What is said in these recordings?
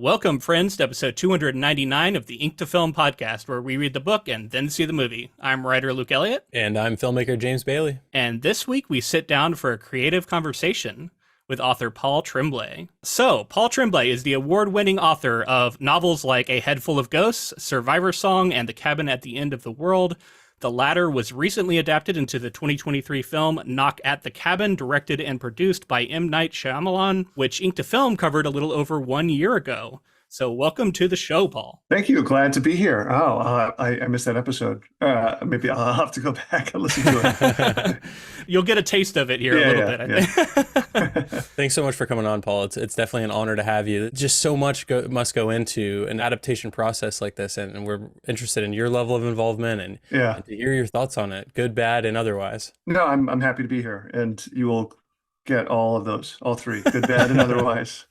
Welcome, friends, to episode 299 of the Ink to Film podcast, where we read the book and then see the movie. I'm writer Luke Elliott. And I'm filmmaker James Bailey. And this week we sit down for a creative conversation with author Paul Tremblay. So, Paul Tremblay is the award-winning author of novels like A Head Full of Ghosts, Survivor Song, and The Cabin at the End of the World. The latter was recently adapted into the 2023 film Knock at the Cabin, directed and produced by M. Night Shyamalan, which Ink to Film covered a little over 1 year ago. So welcome to the show, Paul. Thank you. Glad to be here. I missed that episode. Maybe I'll have to go back and listen to it. You'll get a taste of it here a little bit, I think. Thanks so much for coming on, Paul. It's definitely an honor to have you. Just so much must go into an adaptation process like this, and we're interested in your level of involvement and to hear your thoughts on it, good, bad, and otherwise. No, I'm happy to be here, and you will get all of those, all three, good, bad, and otherwise.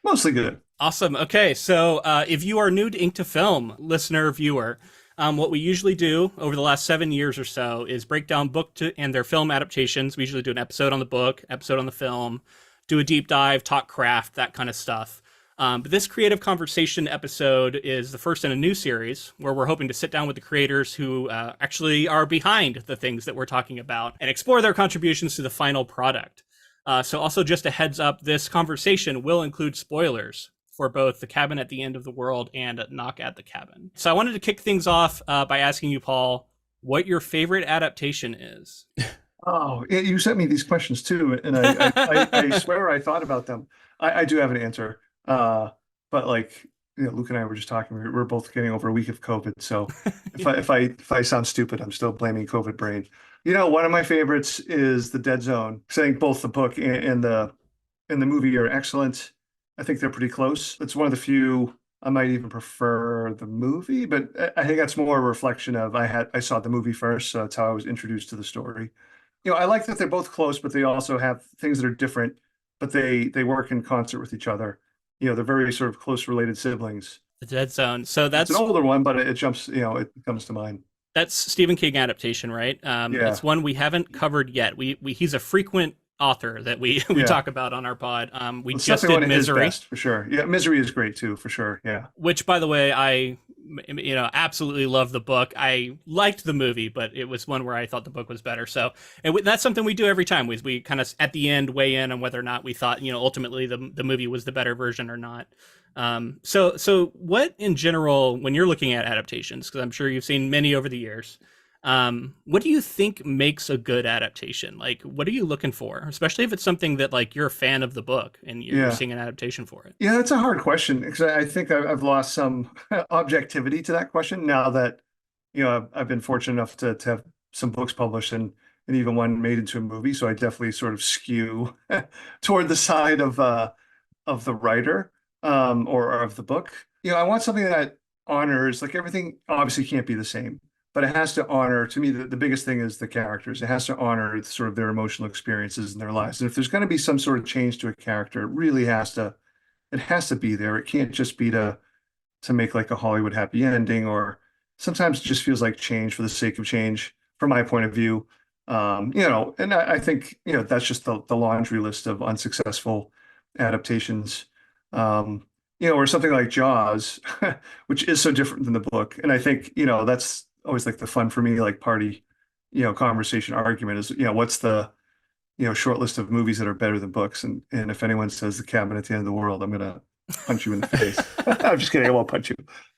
Mostly good. Awesome. Okay, so if you are new to Ink to Film, listener, viewer, what we usually do over the last 7 years or so is break down and their film adaptations. We usually do an episode on the book, episode on the film, do a deep dive, talk craft, that kind of stuff. But this creative conversation episode is the first in a new series where we're hoping to sit down with the creators who actually are behind the things that we're talking about and explore their contributions to the final product. So also just a heads up, this conversation will include spoilers for both The Cabin at the End of the World and Knock at the Cabin. So I wanted to kick things off by asking you, Paul, what your favorite adaptation is. Oh, you sent me these questions too, and I swear I thought about them. I do have an answer, but Luke and I were just talking. We're both getting over a week of COVID, so if I sound stupid, I'm still blaming COVID brain. One of my favorites is The Dead Zone. I think both the book and the movie are excellent. I think they're pretty close. It's one of the few. I might even prefer the movie, but I think that's more a reflection of I saw the movie first, so that's how I was introduced to the story. I like that they're both close, but they also have things that are different, but they work in concert with each other. They're very sort of close related siblings. The Dead Zone. So that's an older one, but it jumps. It comes to mind. That's Stephen King adaptation, right? It's one we haven't covered yet. He's a frequent author that we talk about on our pod. We just did Misery, for sure. Yeah, Misery is great too, for sure. Yeah. Which, by the way, I absolutely love the book. I liked the movie, but it was one where I thought the book was better. So, and that's something we do every time. We kind of at the end weigh in on whether or not we thought ultimately the movie was the better version or not. So what in general, when you're looking at adaptations, because I'm sure you've seen many over the years, what do you think makes a good adaptation? Like, what are you looking for? Especially if it's something that like you're a fan of the book and you're seeing an adaptation for it. Yeah, that's a hard question because I think I've lost some objectivity to that question now that, I've been fortunate enough to have some books published and even one made into a movie. So I definitely sort of skew toward the side of the writer or of the book. I want something that honors, like everything obviously can't be the same. But it has to honor, to me, the biggest thing is the characters. It has to honor sort of their emotional experiences in their lives. And if there's going to be some sort of change to a character, it really has to be there. It can't just be to make like a Hollywood happy ending, or sometimes it just feels like change for the sake of change, from my point of view. And I think, that's just the laundry list of unsuccessful adaptations. Or something like Jaws, which is so different than the book. And I think, that's always like the fun for me, like party, conversation argument is, what's the, short list of movies that are better than books. And if anyone says The Cabin at the End of the World, I'm going to punch you in the face. I'm just kidding. I won't punch you.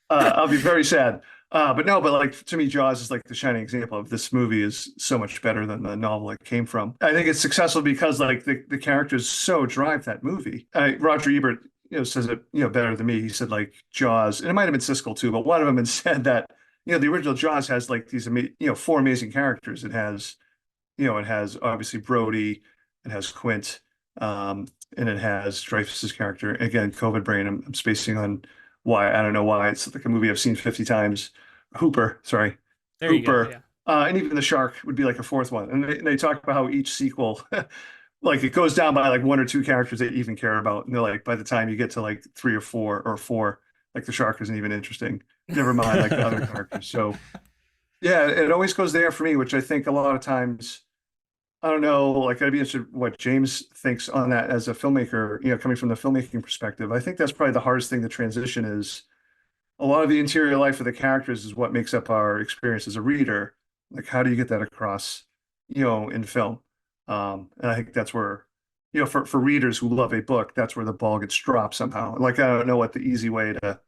I'll be very sad. But like to me, Jaws is like the shining example of this movie is so much better than the novel it came from. I think it's successful because like the characters so drive that movie. Roger Ebert, says it, better than me. He said like Jaws, and it might have been Siskel too, but one of them had said that, the original Jaws has like these, four amazing characters. It has obviously Brody, it has Quint, and it has Dreyfuss's character. Again, COVID brain. I'm spacing on why. I don't know why. It's like a movie I've seen 50 times. Hooper, sorry. There Hooper. You go, yeah. And even the shark would be like a fourth one. And they talk about how each sequel, like it goes down by like one or two characters that you even care about. And they're like, by the time you get to like three or four, like the shark isn't even interesting. Never mind like the other characters. So yeah, it always goes there for me, which I think a lot of times I don't know, like I'd be interested what James thinks on that as a filmmaker, coming from the filmmaking perspective. I think that's probably the hardest thing to transition is a lot of the interior life of the characters is what makes up our experience as a reader. Like, how do you get that across, in film? And I think that's where, for readers who love a book, that's where the ball gets dropped somehow. Like, I don't know what the easy way to,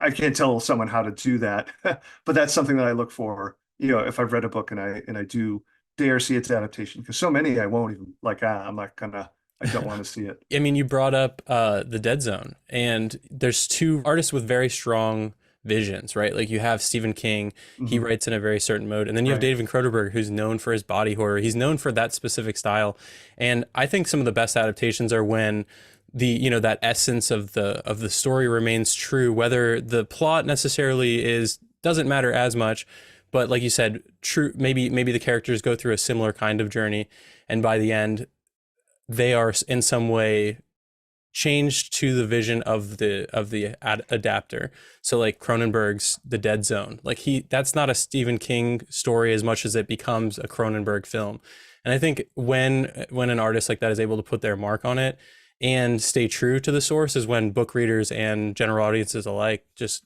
I can't tell someone how to do that, but that's something that I look for, if I've read a book and I do dare see its adaptation, because so many I won't even like, I'm not gonna, I don't want to see it. I mean, you brought up the Dead Zone, and there's two artists with very strong visions, right? Like you have Stephen King, he writes in a very certain mode, and then you have David Cronenberg, who's known for his body horror. He's known for that specific style, and I think some of the best adaptations are when that essence of the story remains true, whether the plot necessarily doesn't matter as much, but like you said, true, maybe the characters go through a similar kind of journey, and by the end they are in some way changed to the vision of the adapter. So like Cronenberg's The Dead Zone, like that's not a Stephen King story as much as it becomes a Cronenberg film. And I think when an artist like that is able to put their mark on it and stay true to the source is when book readers and general audiences alike just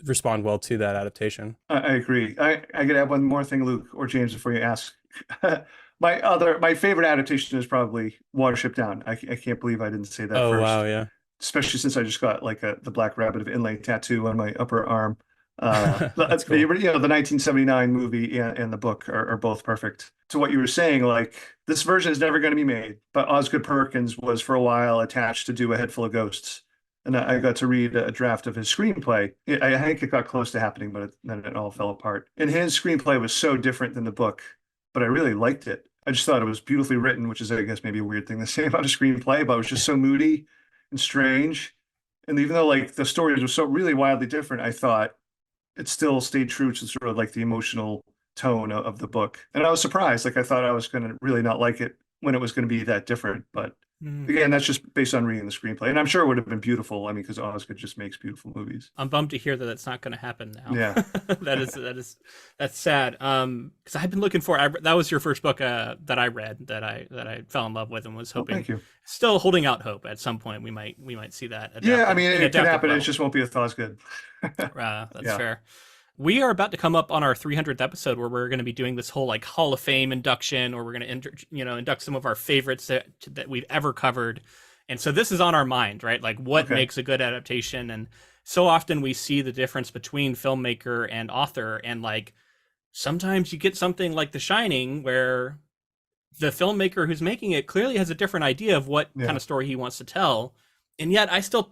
respond well to that adaptation. I agree. I could add one more thing, Luke or James, before you ask. My favorite adaptation is probably Watership Down. I can't believe I didn't say that Oh first. wow, yeah. Especially since I just got like the Black Rabbit of inlay tattoo on my upper arm. That's cool. The 1979 movie and the book are both perfect. To what you were saying, like this version is never going to be made, but Osgood Perkins was for a while attached to do A Head Full of Ghosts. And I got to read a draft of his screenplay. I think it got close to happening, but then it all fell apart. And his screenplay was so different than the book, but I really liked it. I just thought it was beautifully written, which is, I guess, maybe a weird thing to say about a screenplay, but it was just so moody and strange. And even though like the stories were so really wildly different, I thought it still stayed true to sort of like the emotional tone of the book. And I was surprised. Like I thought I was going to really not like it when it was going to be that different. But again, that's just based on reading the screenplay. And I'm sure it would have been beautiful. I mean, because Osgood just makes beautiful movies. I'm bummed to hear that that's not going to happen now. Yeah. That's sad. Because I've been looking for, that was your first book that I read that I fell in love with and was hoping. Thank you. Still holding out hope at some point we might see that. Yeah, I mean, it can happen. It just won't be with Osgood. That's fair. We are about to come up on our 300th episode where we're going to be doing this whole like Hall of Fame induction, or we're going to induct some of our favorites that we've ever covered. And so this is on our mind, right? Like what makes a good adaptation. And so often we see the difference between filmmaker and author. And like sometimes you get something like The Shining where the filmmaker who's making it clearly has a different idea of what kind of story he wants to tell. And yet I still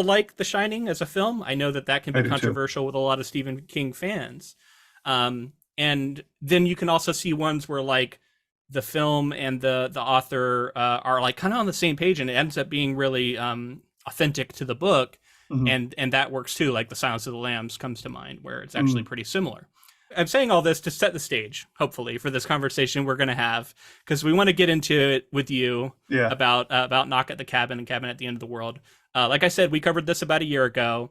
like The Shining as a film. I know that can be controversial with a lot of Stephen King fans. And then you can also see ones where like the film and the author are like kind of on the same page, and it ends up being really authentic to the book. And that works too. Like The Silence of the Lambs comes to mind, where it's actually pretty similar. I'm saying all this to set the stage, hopefully, for this conversation we're going to have, because we want to get into it with you about Knock at the Cabin and Cabin at the End of the World. Like I said, we covered this about a year ago.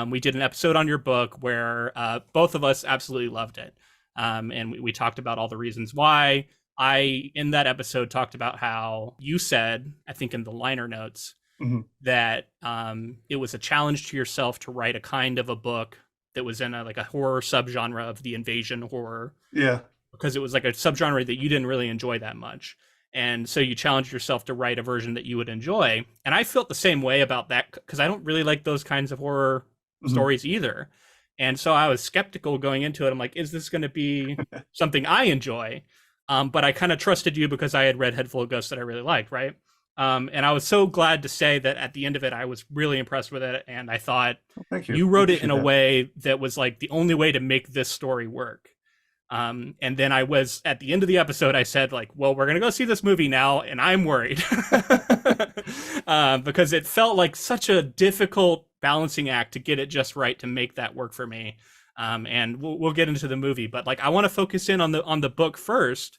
We did an episode on your book where both of us absolutely loved it. And we talked about all the reasons why. In that episode, talked about how you said, I think in the liner notes, that it was a challenge to yourself to write a kind of a book that was in a horror subgenre of the invasion horror. Yeah. Because it was like a subgenre that you didn't really enjoy that much. And so you challenged yourself to write a version that you would enjoy. And I felt the same way about that because I don't really like those kinds of horror stories either. And so I was skeptical going into it. I'm like, is this going to be something I enjoy? But I kind of trusted you because I had read Head Full of Ghosts that I really liked, right? And I was so glad to say that at the end of it, I was really impressed with it. And I thought you wrote it in a way that was like the only way to make this story work. And then I was at the end of the episode, I said like, well, we're going to go see this movie now. And I'm worried because it felt like such a difficult balancing act to get it just right to make that work for me. And we'll get into the movie, but like, I want to focus in on the book first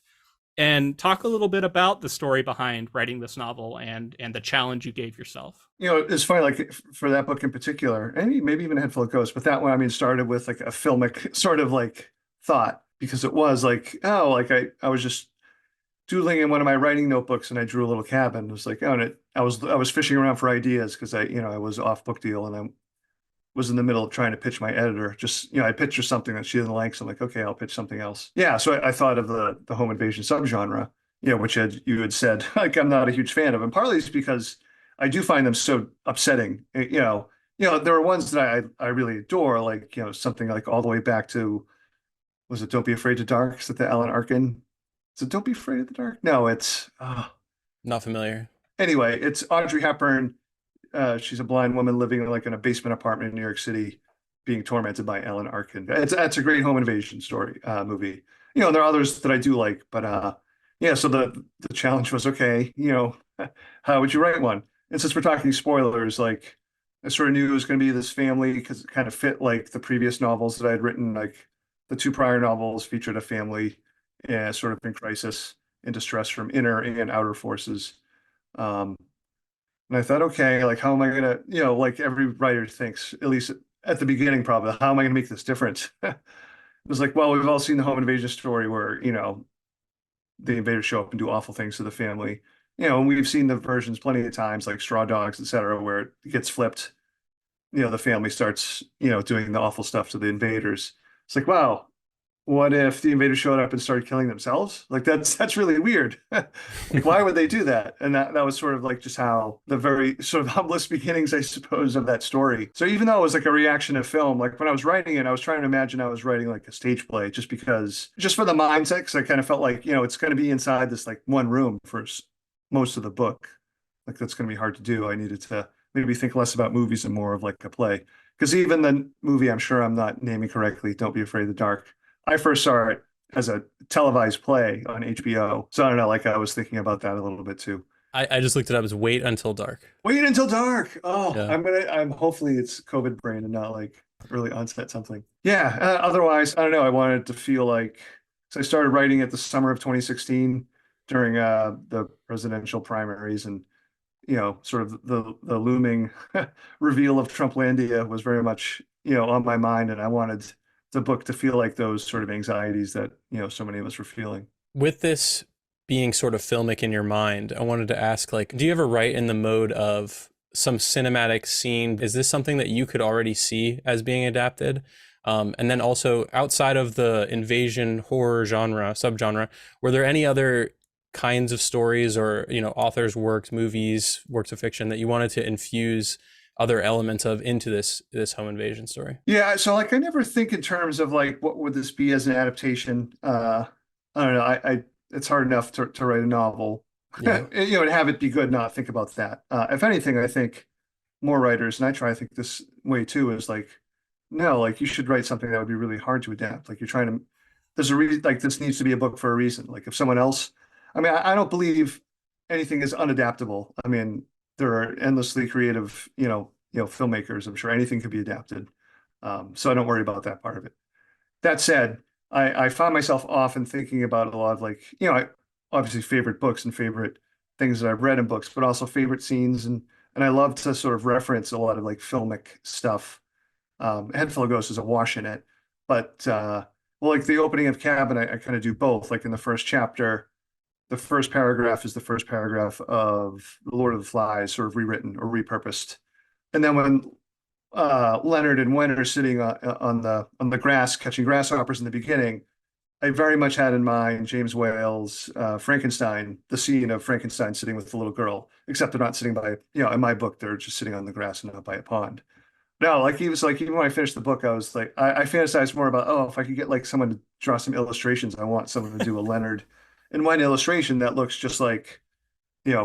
and talk a little bit about the story behind writing this novel and the challenge you gave yourself. It's funny, like for that book in particular, and maybe even A Head Full of Ghosts, but that one, I mean, started with like a filmic sort of like thought, because it was like, I was just doodling in one of my writing notebooks and I drew a little cabin. It was like, oh, and I was fishing around for ideas because I was off book deal and I was in the middle of trying to pitch my editor. Just, I pitched her something that she didn't like. So I'm like, okay, I'll pitch something else. Yeah. So I thought of the home invasion subgenre, which you had said, like, I'm not a huge fan of. And partly it's because I do find them so upsetting. There are ones that I really adore, like, something like all the way back to, was it Don't Be Afraid of Dark? Is it the Alan Arkin? Is it Don't Be Afraid of the Dark? No, it's Not familiar. Anyway, it's Audrey Hepburn. She's a blind woman living like in a basement apartment in New York City, being tormented by Alan Arkin. It's a great home invasion story movie. There are others that I do like, but yeah. So the challenge was, okay, how would you write one? And since we're talking spoilers, like, I sort of knew it was going to be this family because it kind of fit like the previous novels that I had written. Like the two prior novels featured a family sort of in crisis and distress from inner and outer forces. And I thought, okay, like, how am I gonna, like every writer thinks, at least at the beginning, probably, how am I gonna make this different? It was like, well, we've all seen the home invasion story where, the invaders show up and do awful things to the family. And we've seen the versions plenty of times, like Straw Dogs, etc., where it gets flipped. The family starts, doing the awful stuff to the invaders. It's like, wow, what if the invaders showed up and started killing themselves? Like that's really weird. Like, why would they do that? And that was sort of like just how the very sort of humblest beginnings, I suppose, of that story. So even though it was like a reaction to film, like when I was writing it, I was trying to imagine I was writing like a stage play, just for the mindset, because I kind of felt like, it's going to be inside this like one room for most of the book. Like that's going to be hard to do. I needed to maybe think less about movies and more of like a play. Because even the movie, I'm sure I'm not naming correctly, Don't Be Afraid of the Dark, I first saw it as a televised play on HBO. So I don't know, like I was thinking about that a little bit too. I just looked it up as Wait Until Dark. Wait Until Dark. Oh, yeah. I'm hopefully it's COVID brain and not like early onset something. Yeah. Otherwise, I don't know. I wanted to feel like, so I started writing it the summer of 2016 during the presidential primaries, and sort of the looming reveal of Trumplandia was very much, on my mind, and I wanted the book to feel like those sort of anxieties that, so many of us were feeling. With this being sort of filmic in your mind, I wanted to ask, like, do you ever write in the mode of some cinematic scene? Is this something that you could already see as being adapted? And then also outside of the invasion horror subgenre, were there any other kinds of stories or, authors' works, movies, works of fiction that you wanted to infuse other elements of into this home invasion story? Yeah, so like I never think in terms of like what would this be as an adaptation. I don't know. I it's hard enough to write a novel, Yeah. and have it be good, not think about that. If anything, I think more writers, and I try to think this way too, is like, no, like you should write something that would be really hard to adapt. Like you're trying to, there's a reason, like this needs to be a book for a reason. Like if someone else, I mean, I don't believe anything is unadaptable. I mean, there are endlessly creative, filmmakers. I'm sure anything could be adapted. So I don't worry about that part of it. That said, I find myself often thinking about a lot of like, I obviously favorite books and favorite things that I've read in books, but also favorite scenes. And I love to sort of reference a lot of like filmic stuff. Head Full of Ghosts is a wash in it, but well, like the opening of Cabin, I kind of do both. Like in the first chapter, the first paragraph is the first paragraph of The Lord of the Flies, sort of rewritten or repurposed. And then when Leonard and Wen are sitting on the grass catching grasshoppers in the beginning, I very much had in mind James Whale's Frankenstein, the scene of Frankenstein sitting with the little girl, except they're not sitting by, in my book, they're just sitting on the grass and not by a pond. No, like he was like, even when I finished the book, I was like, I fantasized more about, oh, if I could get like someone to draw some illustrations, I want someone to do a Leonard and Wen illustration that looks just like,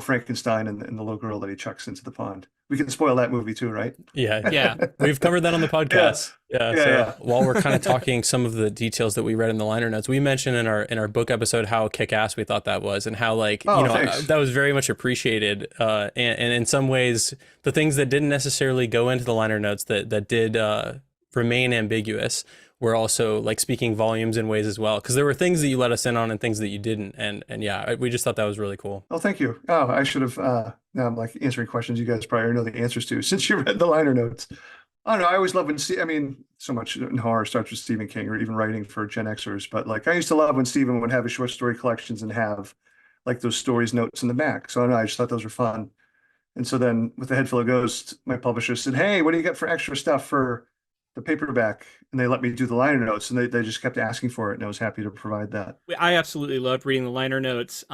Frankenstein and the little girl that he chucks into the pond. We can spoil that movie too, right? Yeah. We've covered that on the podcast. Yeah. While we're kind of talking some of the details that we read in the liner notes, we mentioned in our book episode how kick-ass we thought that was, and how like, that was very much appreciated. And in some ways, the things that didn't necessarily go into the liner notes that did remain ambiguous were also like speaking volumes in ways as well, because there were things that you let us in on and things that you didn't, and yeah, we just thought that was really cool. Oh, thank you. Oh, I should have now I'm like answering questions you guys probably know the answers to since you read the liner notes. I don't know, I always love when I mean, so much in horror starts with Stephen King or even writing for Gen Xers, but like I used to love when Stephen would have his short story collections and have like those stories notes in the back. So I just thought those were fun. And so then with The Head Full of Ghosts, my publisher said, "Hey, what do you get for extra stuff for the paperback?" And they let me do the liner notes, and they just kept asking for it, and I was happy to provide that. I absolutely loved reading the liner notes.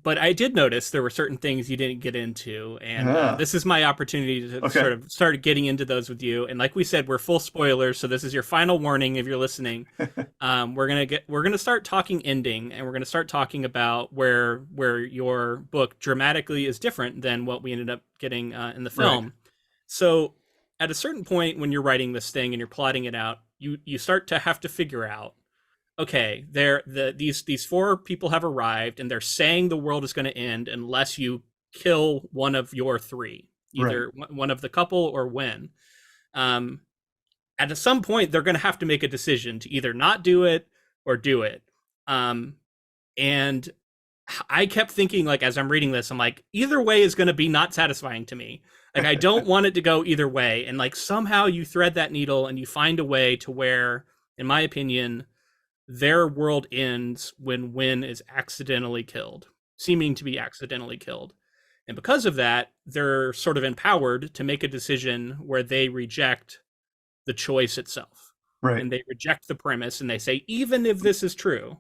But I did notice there were certain things you didn't get into, and this is my opportunity to sort of start getting into those with you. And like we said, we're full spoilers, so this is your final warning if you're listening. We're gonna start talking ending, and we're gonna start talking about where your book dramatically is different than what we ended up getting in the film. Right. So at a certain point when you're writing this thing and you're plotting it out, you start to have to figure out, okay, these four people have arrived, and they're saying the world is going to end unless you kill one of your three, either one of the couple or Wen. At some point, they're going to have to make a decision to either not do it or do it. And I kept thinking, like, as I'm reading this, I'm like, either way is going to be not satisfying to me. Like, I don't want it to go either way. And like, somehow you thread that needle and you find a way to where, in my opinion, their world ends when Wen is accidentally killed, seeming to be accidentally killed. And because of that, they're sort of empowered to make a decision where they reject the choice itself. Right. And they reject the premise, and they say, even if this is true,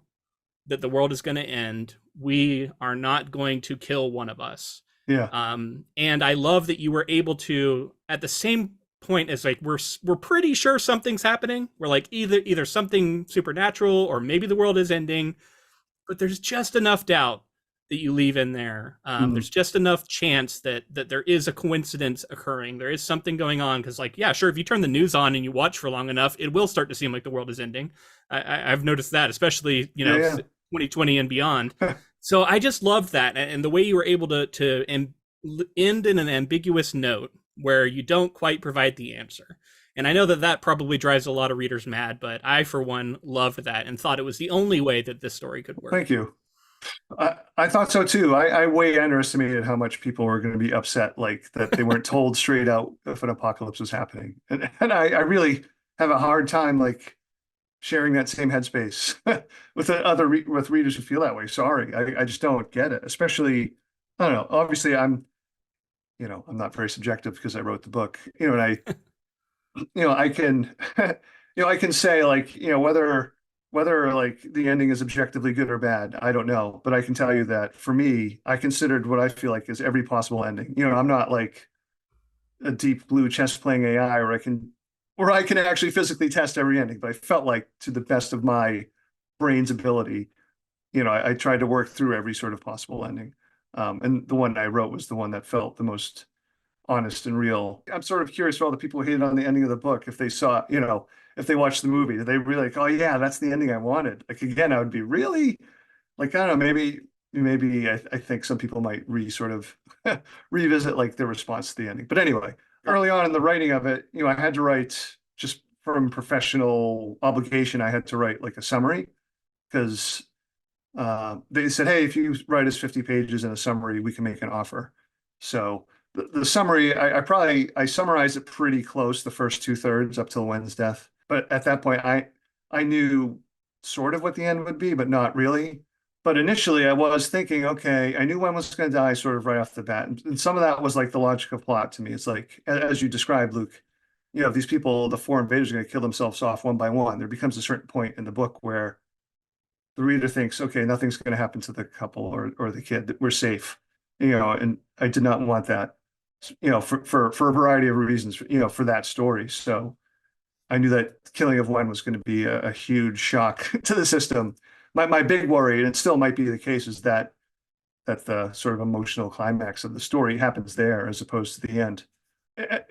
that the world is going to end, we are not going to kill one of us. Yeah. And I love that you were able to, at the same point as, like, we're pretty sure something's happening. We're like, either something supernatural or maybe the world is ending, but there's just enough doubt that you leave in there. There's just enough chance that there is a coincidence occurring. There is something going on, because, like, yeah, sure, if you turn the news on and you watch for long enough, it will start to seem like the world is ending. I've noticed that, especially 2020 and beyond. So I just loved that, and the way you were able to end in an ambiguous note where you don't quite provide the answer. And I know that probably drives a lot of readers mad, but I, for one, loved that and thought it was the only way that this story could work. Thank you. I thought so too. I way underestimated how much people were going to be upset, like that they weren't told straight out if an apocalypse was happening. And I really have a hard time, like, sharing that same headspace with readers who feel that way. Sorry, I just don't get it. Especially, I don't know. Obviously, I'm not very subjective because I wrote the book. And I can, I can say, like, whether like the ending is objectively good or bad, I don't know. But I can tell you that for me, I considered what I feel like is every possible ending. I'm not like a deep blue chess playing AI, where I can actually physically test every ending. But I felt like, to the best of my brain's ability, I tried to work through every sort of possible ending. And the one I wrote was the one that felt the most honest and real. I'm sort of curious for all the people who hated on the ending of the book, if they saw, if they watched the movie, did they really like, oh yeah, that's the ending I wanted? Like, again, I would be really, like, I don't know, maybe I think some people might sort of revisit, like, their response to the ending. But anyway, early on in the writing of it, I had to write, just from professional obligation, I had to write like a summary, because they said, hey, if you write us 50 pages in a summary, we can make an offer. So the summary, I summarized it pretty close, the first 2/3 up till Wen's death. But at that point, I knew sort of what the end would be, but not really. But initially, I was thinking, okay, I knew Wen was going to die sort of right off the bat. And some of that was like the logic of plot to me. It's like, as you described, Luke, these people, the four invaders, are going to kill themselves off one by one. There becomes a certain point in the book where the reader thinks, okay, nothing's going to happen to the couple or the kid, that we're safe. And I did not want that, for a variety of reasons, for that story. So I knew that killing of Wen was going to be a huge shock to the system. My big worry, and it still might be the case, is that the sort of emotional climax of the story happens there as opposed to the end.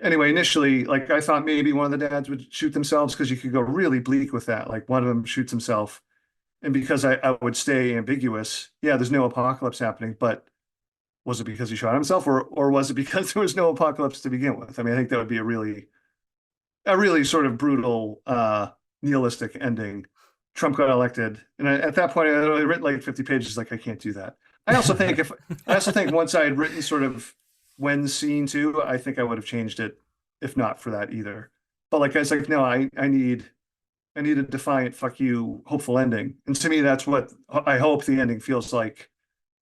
Anyway, initially, like, I thought maybe one of the dads would shoot themselves, because you could go really bleak with that. Like, one of them shoots himself, and because I would stay ambiguous, yeah, there's no apocalypse happening, but was it because he shot himself, or was it because there was no apocalypse to begin with? I mean, I think that would be a really sort of brutal, nihilistic ending. Trump got elected, and at that point, I had only written like 50 pages. Like, I can't do that. I also think once I had written sort of Wen's scene too, I think I would have changed it, if not for that either. But like, I was like, no, I need a defiant, fuck you, hopeful ending. And to me, that's what I hope the ending feels like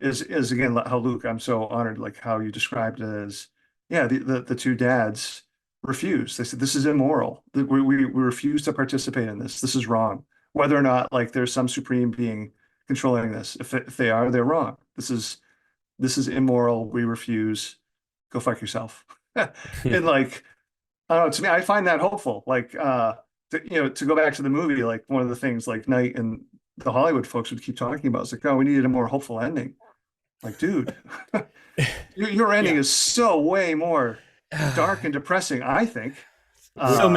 is again how Luke, I'm so honored, like how you described it as, yeah, the two dads refused. They said, this is immoral. We refuse to participate in this. This is wrong. Whether or not like there's some supreme being controlling this. If they are, they're wrong. This is immoral. We refuse. Go fuck yourself. And like, I don't know, to me, I find that hopeful. Like, to go back to the movie, like one of the things like Knight and the Hollywood folks would keep talking about is like, oh, we needed a more hopeful ending. Like, dude, your ending is so way more dark and depressing, I think. So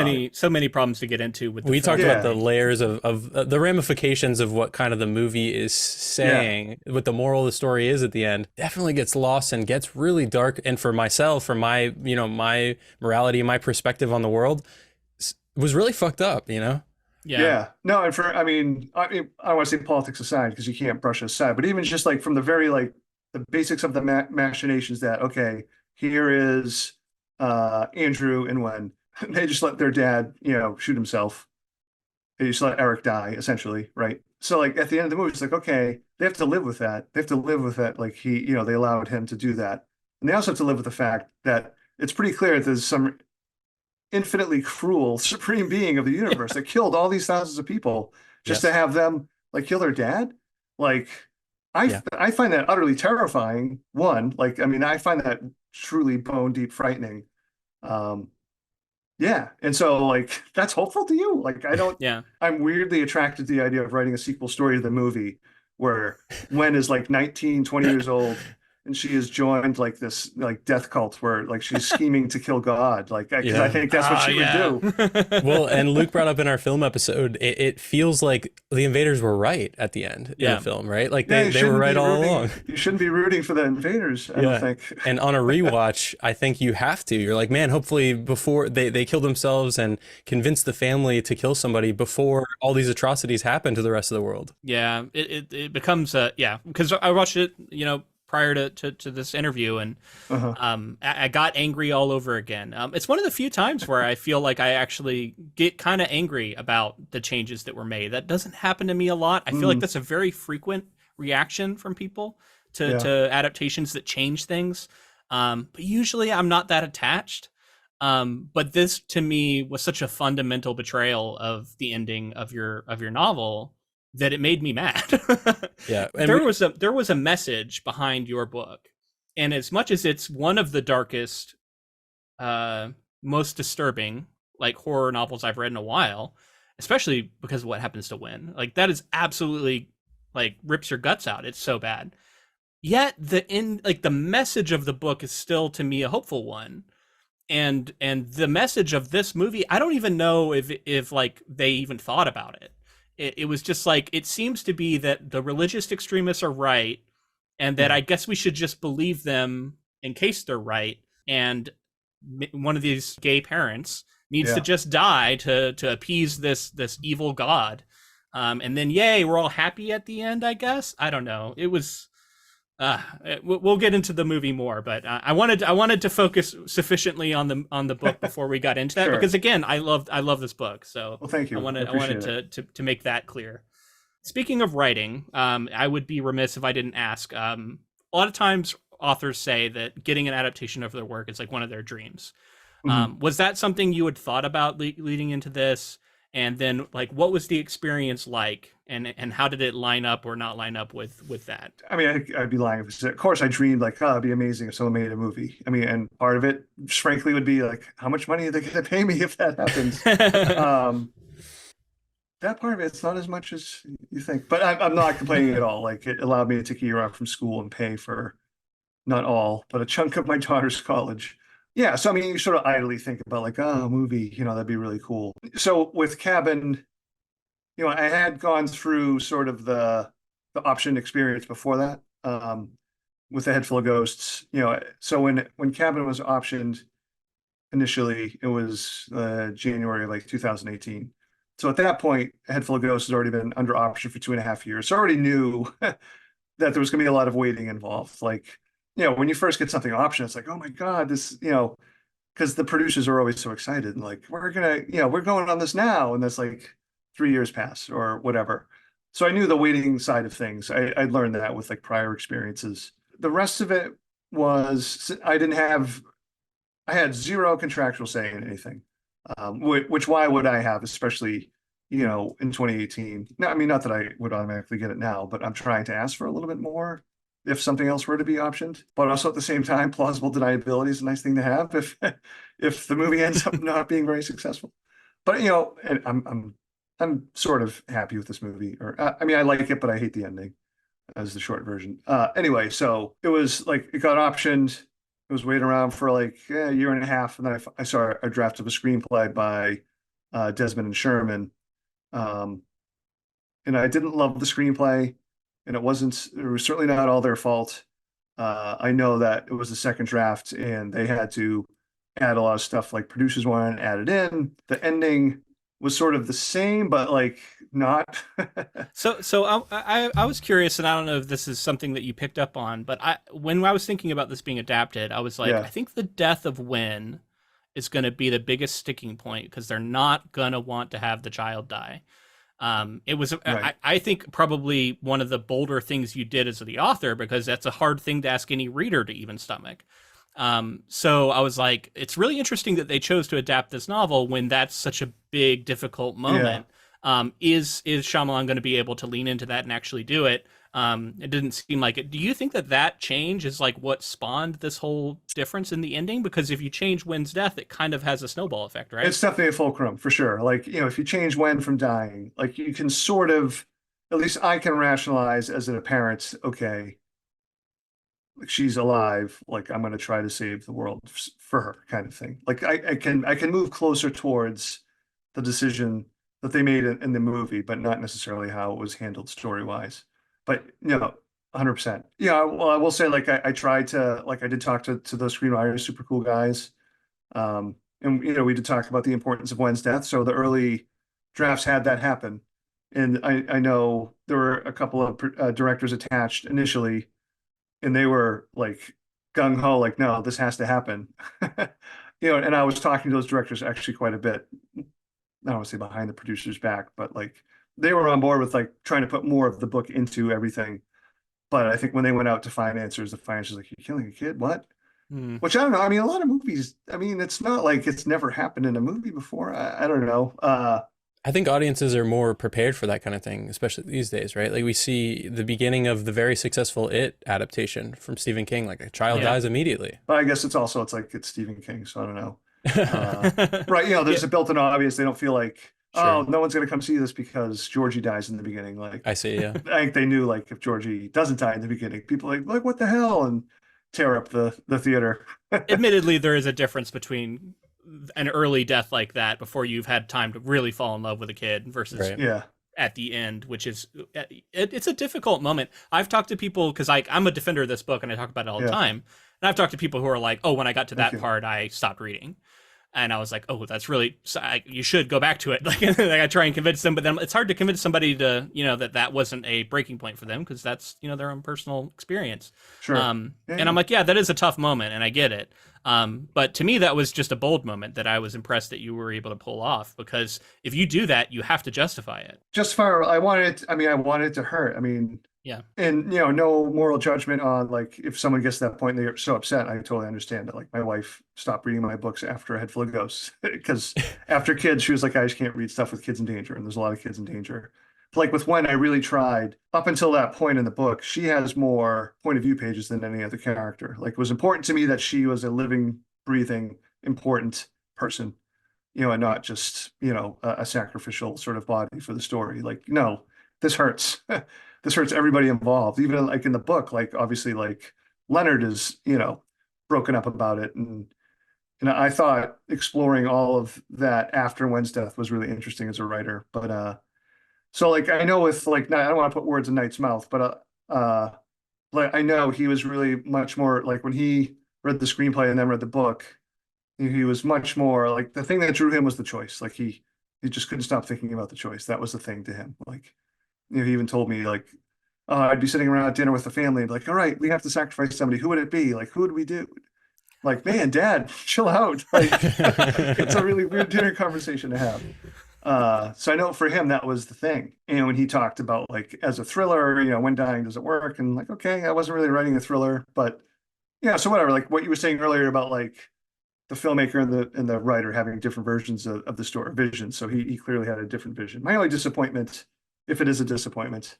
many problems to get into with the we film. talked about the layers of the ramifications of what kind of the movie is saying, what the moral of the story is at the end. Definitely gets lost and gets really dark. And for myself, for my, my morality, my perspective on the world was really fucked up, Yeah. No, and I don't want to say politics aside because you can't brush it aside, but even just like from the very like the basics of the machinations that, okay, here is Andrew and Wen. They just let their dad, shoot himself. They just let Eric die, essentially, right? So like at the end of the movie, it's like, okay, they have to live with that. They have to live with that. Like they allowed him to do that. And they also have to live with the fact that it's pretty clear that there's some infinitely cruel supreme being of the universe that killed all these thousands of people just to have them like kill their dad. Like I find that utterly terrifying. One, like, I find that truly bone deep frightening. Yeah. And so like, that's hopeful to you. Like, I'm weirdly attracted to the idea of writing a sequel story to the movie where Wen is like 19, 20 years old and she has joined like this like death cult where like she's scheming to kill God. Like, because I think that's what she would do. Well, and Luke brought up in our film episode, it feels like the invaders were right at the end in the film, right? Like they were right all along. You shouldn't be rooting for the invaders, I don't think. And on a rewatch, I think you have to. You're like, man, hopefully before they kill themselves and convince the family to kill somebody before all these atrocities happen to the rest of the world. Yeah, it becomes because I watched it, prior to this interview, and I got angry all over again. It's one of the few times where I feel like I actually get kind of angry about the changes that were made. That doesn't happen to me a lot. I feel like that's a very frequent reaction from people to adaptations that change things. But usually I'm not that attached. But this to me was such a fundamental betrayal of the ending of your novel that it made me mad. And there was a message behind your book, and as much as it's one of the darkest, most disturbing like horror novels I've read in a while, especially because of what happens to Wen, like that is absolutely like rips your guts out. It's so bad. Yet the message of the book is still to me a hopeful one. And the message of this movie, I don't even know if like they even thought about it. It was just like, it seems to be that the religious extremists are right, and that I guess we should just believe them in case they're right. And one of these gay parents needs to just die to appease this evil god. And then, yay, we're all happy at the end, I guess. I don't know. It was... we'll get into the movie more, but I wanted to focus sufficiently on the book before we got into that, because again, I love this book. So well, thank you. I wanted to make that clear. Speaking of writing, I would be remiss if I didn't ask. A lot of times authors say that getting an adaptation of their work is like one of their dreams. Was that something you had thought about leading into this? And then, like, what was the experience like, and how did it line up or not line up with that? I'd be lying if I said, of course, I dreamed like, oh, it'd be amazing if someone made a movie. And part of it, just frankly, would be like, how much money are they going to pay me if that happens? That part of it's not as much as you think, but I'm not complaining at all. Like, it allowed me to take a year off from school and pay for not all, but a chunk of my daughter's college. Yeah, so you sort of idly think about like, oh, a movie, that'd be really cool. So with Cabin, I had gone through sort of the option experience before that, with A Head Full of Ghosts. So when Cabin was optioned initially, it was January of like 2018. So at that point, A Head Full of Ghosts has already been under option for 2.5 years. So I already knew that there was going to be a lot of waiting involved. Like, when you first get something option, it's like, oh my God, this, because the producers are always so excited and like, we're going on this now. And that's like 3 years pass or whatever. So I knew the waiting side of things. I learned that with like prior experiences. The rest of it was I had zero contractual say in anything. Which why would I have, especially, in 2018? No, I mean, not that I would automatically get it now, but I'm trying to ask for a little bit more if something else were to be optioned. But also at the same time, plausible deniability is a nice thing to have if if the movie ends up not being very successful. But and I'm sort of happy with this movie. Or I mean, I like it, but I hate the ending as the short version. Anyway, so it was like it got optioned. It was waiting around for like a year and a half, and then I saw a draft of a screenplay by Desmond and Sherman, um, and I didn't love the screenplay, and it was certainly not all their fault. I know that it was the second draft, and they had to add a lot of stuff like producers wanted added in. The ending was sort of the same, but like not. So I was curious, and I don't know if this is something that you picked up on, but when I was thinking about this being adapted, I was like, Yeah. I think the death of Wynn is going to be the biggest sticking point because they're not going to want to have the child die. It was, Right. I think, probably one of the bolder things you did as the author because that's a hard thing to ask any reader to even stomach. So I was like, it's really interesting that they chose to adapt this novel when that's such a big, difficult Yeah. moment. Is Shyamalan going to be able to lean into that and actually do it? It didn't seem like it. Do you think that that change is like what spawned this whole difference in the ending? Because if you change Wynn's death, it kind of has a snowball effect, right? It's definitely a fulcrum for sure. Like, if you change when from dying, like you can sort of, at least I can rationalize as a parent, okay, like she's alive, like I'm going to try to save the world for her kind of thing. Like I can move closer towards the decision that they made in the movie, but not necessarily how it was handled story wise. But 100%. Yeah, well, I will say like I tried to like I did talk to those screenwriters, super cool guys. And we did talk about the importance of Wen's death. So the early drafts had that happen. And I know there were a couple of directors attached initially, and they were like gung ho, like, no, this has to happen. And I was talking to those directors actually quite a bit. I don't want to say behind the producer's back, but like they were on board with like trying to put more of the book into everything. But I think when they went out to financiers, the financiers like, you're killing a kid? What? Hmm. Which I don't know. I mean, a lot of movies, I mean, it's not like it's never happened in a movie before. I don't know. I think audiences are more prepared for that kind of thing, especially these days, right? Like we see the beginning of the very successful It adaptation from Stephen King, like a child Yeah. dies immediately. But I guess it's like it's Stephen King, so I don't know. Right, Yeah, there's a built-in obvious. They don't feel like, oh, Sure. no one's gonna come see this because Georgie dies in the beginning. Like I see, yeah. I think they knew like if Georgie doesn't die in the beginning, people are like what the hell, and tear up the theater. admittedly, there is a difference between an early death like that before you've had time to really fall in love with a kid versus Right. Yeah. at the end, which is it's a difficult moment. I've talked to people because I'm a defender of this book and I talk about it all the Yeah. time. And I've talked to people who are like, "Oh, when I got to Thank that you. part, I stopped reading." And I was like, "Oh, that's really you should go back to it." Like, I try and convince them, but then it's hard to convince somebody to that wasn't a breaking point for them because that's their own personal experience. Sure. Yeah, And I'm like, yeah, that is a tough moment, and I get it. But to me, that was just a bold moment that I was impressed that you were able to pull off because if you do that, you have to justify it. just for I wanted I wanted it to hurt. I mean, Yeah. and no moral judgment on like if someone gets to that point and they're so upset. I totally understand it. Like my wife stopped reading my books after A Head Full of Ghosts because after kids she was like, I just can't read stuff with kids in danger, and there's a lot of kids in danger. Like with When, I really tried. Up until that point in the book, she has more point of view pages than any other character. Like it was important to me that she was a living, breathing, important person, and not just, a sacrificial sort of body for the story. Like, no, this hurts. This hurts everybody involved. Even like in the book, like obviously like Leonard is, broken up about it. And I thought exploring all of that after Wen's death was really interesting as a writer. But so like I know with like I don't want to put words in Knight's mouth, but like I know he was really much more like when he read the screenplay and then read the book, he was much more like the thing that drew him was the choice. Like he just couldn't stop thinking about the choice. That was the thing to him. Like, he even told me like, I'd be sitting around at dinner with the family and be like, all right, we have to sacrifice somebody. Who would it be? Like, who would we do? Like, man, Dad, chill out. Like, it's a really weird dinner conversation to have. So I know for him that was the thing. And when he talked about like as a thriller, when dying doesn't work, and like, okay, I wasn't really writing a thriller, but yeah, so whatever. Like what you were saying earlier about like the filmmaker and the writer having different versions of the story vision. So he clearly had a different vision. My only disappointment, if it is a disappointment,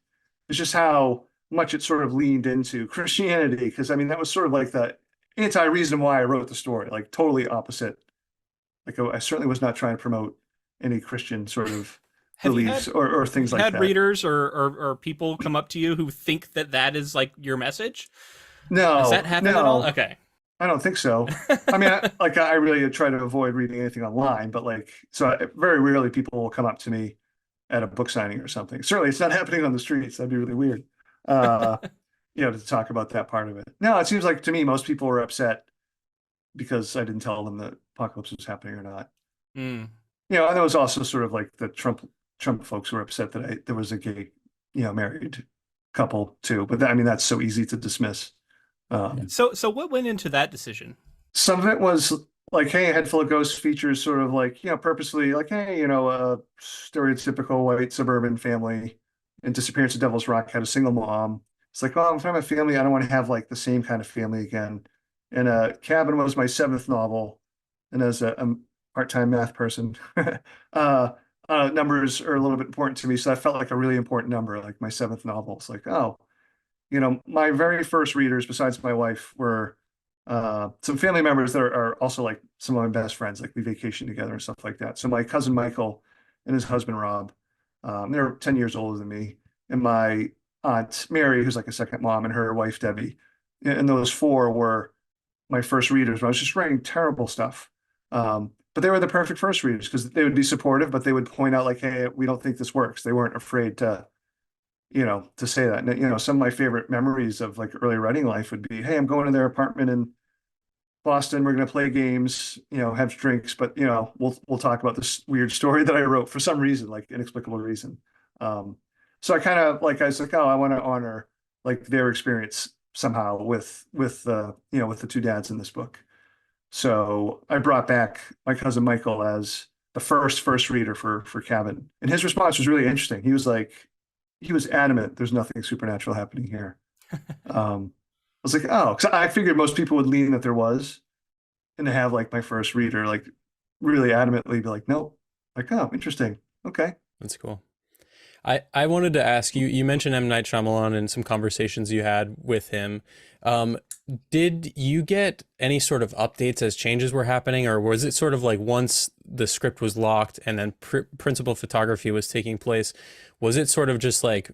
is just how much it sort of leaned into Christianity. Because I mean, that was sort of like the anti-reason why I wrote the story, like totally opposite. Like I certainly was not trying to promote any Christian sort of Have you beliefs had or have things you like had that. readers or people come up to you who think that that is like your message? Has that No, happened at all? no, Okay. I don't think so. I mean, I really try to avoid reading anything online, but like, so very rarely people will come up to me at a book signing or something. Certainly, it's not happening on the streets. That'd be really weird. Uh, to talk about that part of it. No, it seems like to me most people were upset because I didn't tell them that apocalypse was happening or not. Mm. And there was also sort of like the Trump folks were upset that there was a gay, married couple too. But I mean, that's so easy to dismiss. Yeah. So what went into that decision? Some of it was like, hey, a head full of ghosts features sort of like, purposely like, hey, a stereotypical white suburban family and Disappearance of Devil's Rock had a single mom. It's like, oh, if I'm a family, I don't want to have like the same kind of family again. And Cabin was my seventh novel. And as a part-time math person, numbers are a little bit important to me. So that felt like a really important number, like my seventh novel. It's like, oh, my very first readers, besides my wife, were some family members that are also like some of my best friends, like we vacation together and stuff like that. So my cousin Michael and his husband Rob, they're 10 years older than me, and my aunt Mary, who's like a second mom, and her wife Debbie. And those four were my first readers. I was just writing terrible stuff. But they were the perfect first readers because they would be supportive, but they would point out like, hey, we don't think this works. They weren't afraid to say that. And, some of my favorite memories of like early writing life would be, hey, I'm going to their apartment in Boston. We're going to play games, have drinks, but we'll talk about this weird story that I wrote for some reason, like inexplicable reason. Um, so I was like, oh, I want to honor like their experience somehow with the two dads in this book. So I brought back my cousin Michael as the first reader for Cabin, and his response was really interesting. He was adamant there's nothing supernatural happening here. I was like, oh, because I figured most people would lean that there was, and to have like my first reader like really adamantly be like, nope, like, oh, interesting. Okay. That's cool. I wanted to ask you, you mentioned M. Night Shyamalan and some conversations you had with him. Did you get any sort of updates as changes were happening, or was it sort of like once the script was locked and then principal photography was taking place, was it sort of just like,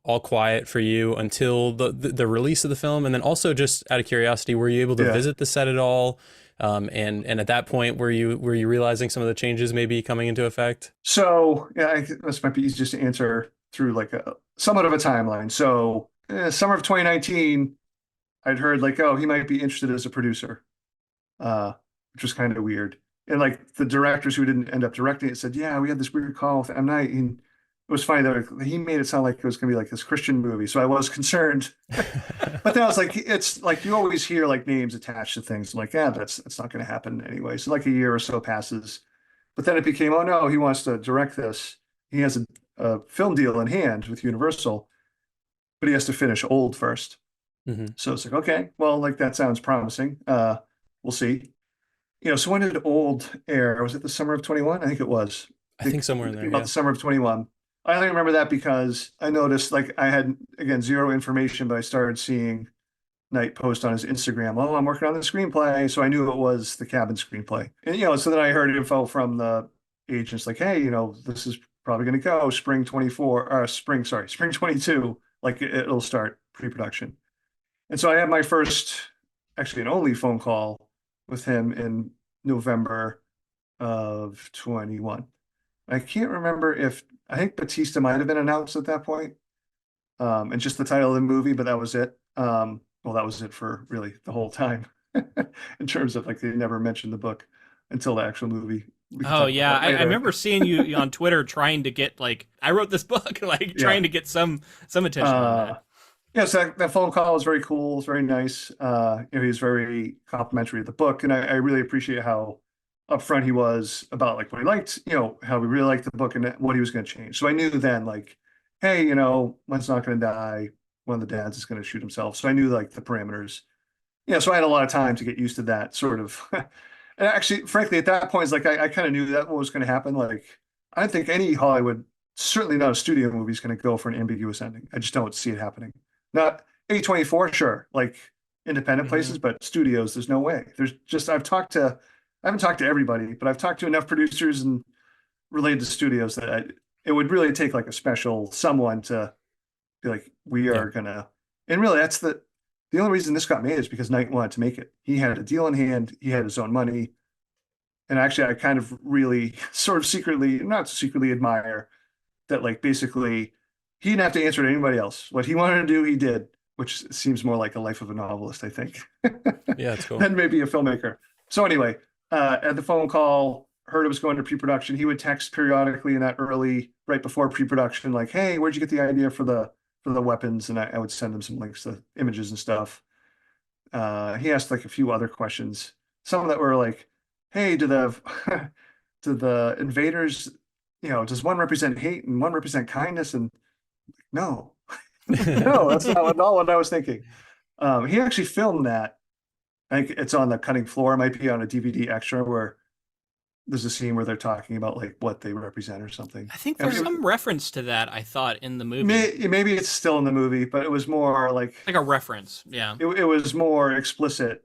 all quiet for you until the release of the film? And then also just out of curiosity, were you able to Yeah. visit the set at all? And at that point, were you realizing some of the changes maybe coming into effect? So yeah, this might be easy just to answer through like a somewhat of a timeline. So summer of 2019, I'd heard like, oh, he might be interested as a producer, uh, which was kind of weird. And like the directors who didn't end up directing it said, yeah, we had this weird call with M. Night. And it was funny that he made it sound like it was going to be like this Christian movie. So I was concerned. But then I was like, it's like you always hear like names attached to things. I'm like, yeah, that's not going to happen anyway. So like a year or so passes. But then it became, oh no, he wants to direct this. He has a film deal in hand with Universal, but he has to finish Old first. Hmm. So it's like, okay, well, like that sounds promising. We'll see. So when did Old air? Was it the summer of 21? I think it was. I think somewhere in It there, came out yeah. the summer of 21. I only remember that because I noticed like I had again zero information, but I started seeing Knight post on his Instagram, oh, I'm working on the screenplay. So I knew it was the Cabin screenplay. And so then I heard info from the agents like, hey, this is probably gonna go spring 24 or spring 22, like it'll start pre-production. And so I had my first, actually an only phone call with him in November of 21. I can't remember if I think Batista might have been announced at that point, and just the title of the movie, but that was it. Well, that was it for really the whole time in terms of like they never mentioned the book until the actual movie. We can Oh talk about yeah, that I later. remember seeing you on Twitter trying to get like I wrote this book, like Yeah. trying to get some attention on that. Uh, yeah, so that phone call was very cool. It was very nice. He was very complimentary of the book, and I really appreciate how upfront he was about like what he liked, how he really liked the book and what he was going to change. So I knew then like, hey, one's not going to die. One of the dads is going to shoot himself. So I knew like the parameters. So I had a lot of time to get used to that sort of. And actually, frankly, at that point, it's like I kind of knew that what was going to happen. Like, I don't think any Hollywood, certainly not a studio movie, is going to go for an ambiguous ending. I just don't see it happening. Not A24, sure, like independent places, but studios, there's no way. There's just I haven't talked to everybody, but I've talked to enough producers and related to studios that it would really take like a special someone to be like, we are gonna. And really, that's the only reason this got made is because Knight wanted to make it. He had a deal in hand. He had his own money. And actually, I kind of really sort of secretly, not secretly admire that, like, basically, he didn't have to answer to anybody else. What he wanted to do, he did, which seems more like a life of a novelist, I think. Yeah, that's cool. Than maybe a filmmaker. So anyway, at the phone call, heard it was going to pre-production. He would text periodically in that early, right before pre-production, like, hey, where'd you get the idea for the weapons? And I would send him some links to images and stuff. He asked like a few other questions. Some that were like, hey, do the invaders, does one represent hate and one represent kindness? And no, no, that's not at all what I was thinking. He actually filmed that. I think it's on the cutting floor. It might be on a DVD extra where there's a scene where they're talking about like what they represent or something. I think there's some reference to that, I thought, in the movie. Maybe it's still in the movie, but it was more like a reference. Yeah. It was more explicit.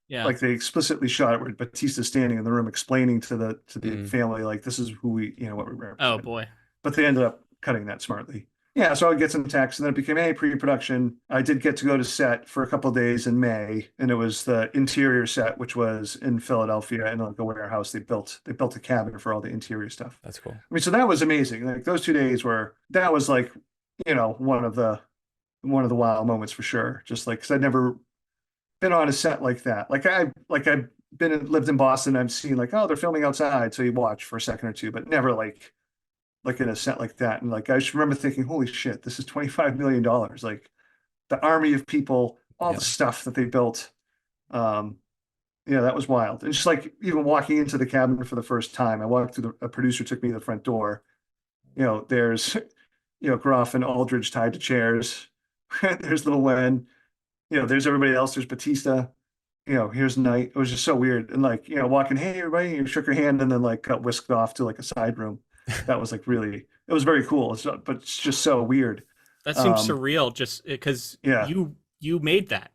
Yeah. Like they explicitly shot it where Batista's standing in the room explaining to the family, like, this is who we, what we represent. Oh boy. But they ended up cutting that smartly. Yeah, so I would get some text, and then it became pre-production. I did get to go to set for a couple of days in May, and it was the interior set, which was in Philadelphia in like a warehouse. They built a cabin for all the interior stuff. That's cool. I mean, so that was amazing. Like those 2 days that was like, one of the wild moments for sure. Just like, because I'd never been on a set like that. I've lived in Boston. I've seen like, oh, they're filming outside, so you watch for a second or two, but never like in a set like that. And like I just remember thinking, holy shit, this is $25 million. Like the army of people, all the stuff that they built. That was wild. And just like even walking into the cabin for the first time, I walked through a producer took me to the front door. There's Groff and Aldridge tied to chairs. There's little Wen. There's everybody else. There's Batista. Here's Knight. It was just so weird. And like, walking, hey, everybody, you shook her hand and then like got whisked off to like a side room. That was like it was very cool. But it's just so weird. That seems surreal just because you made that.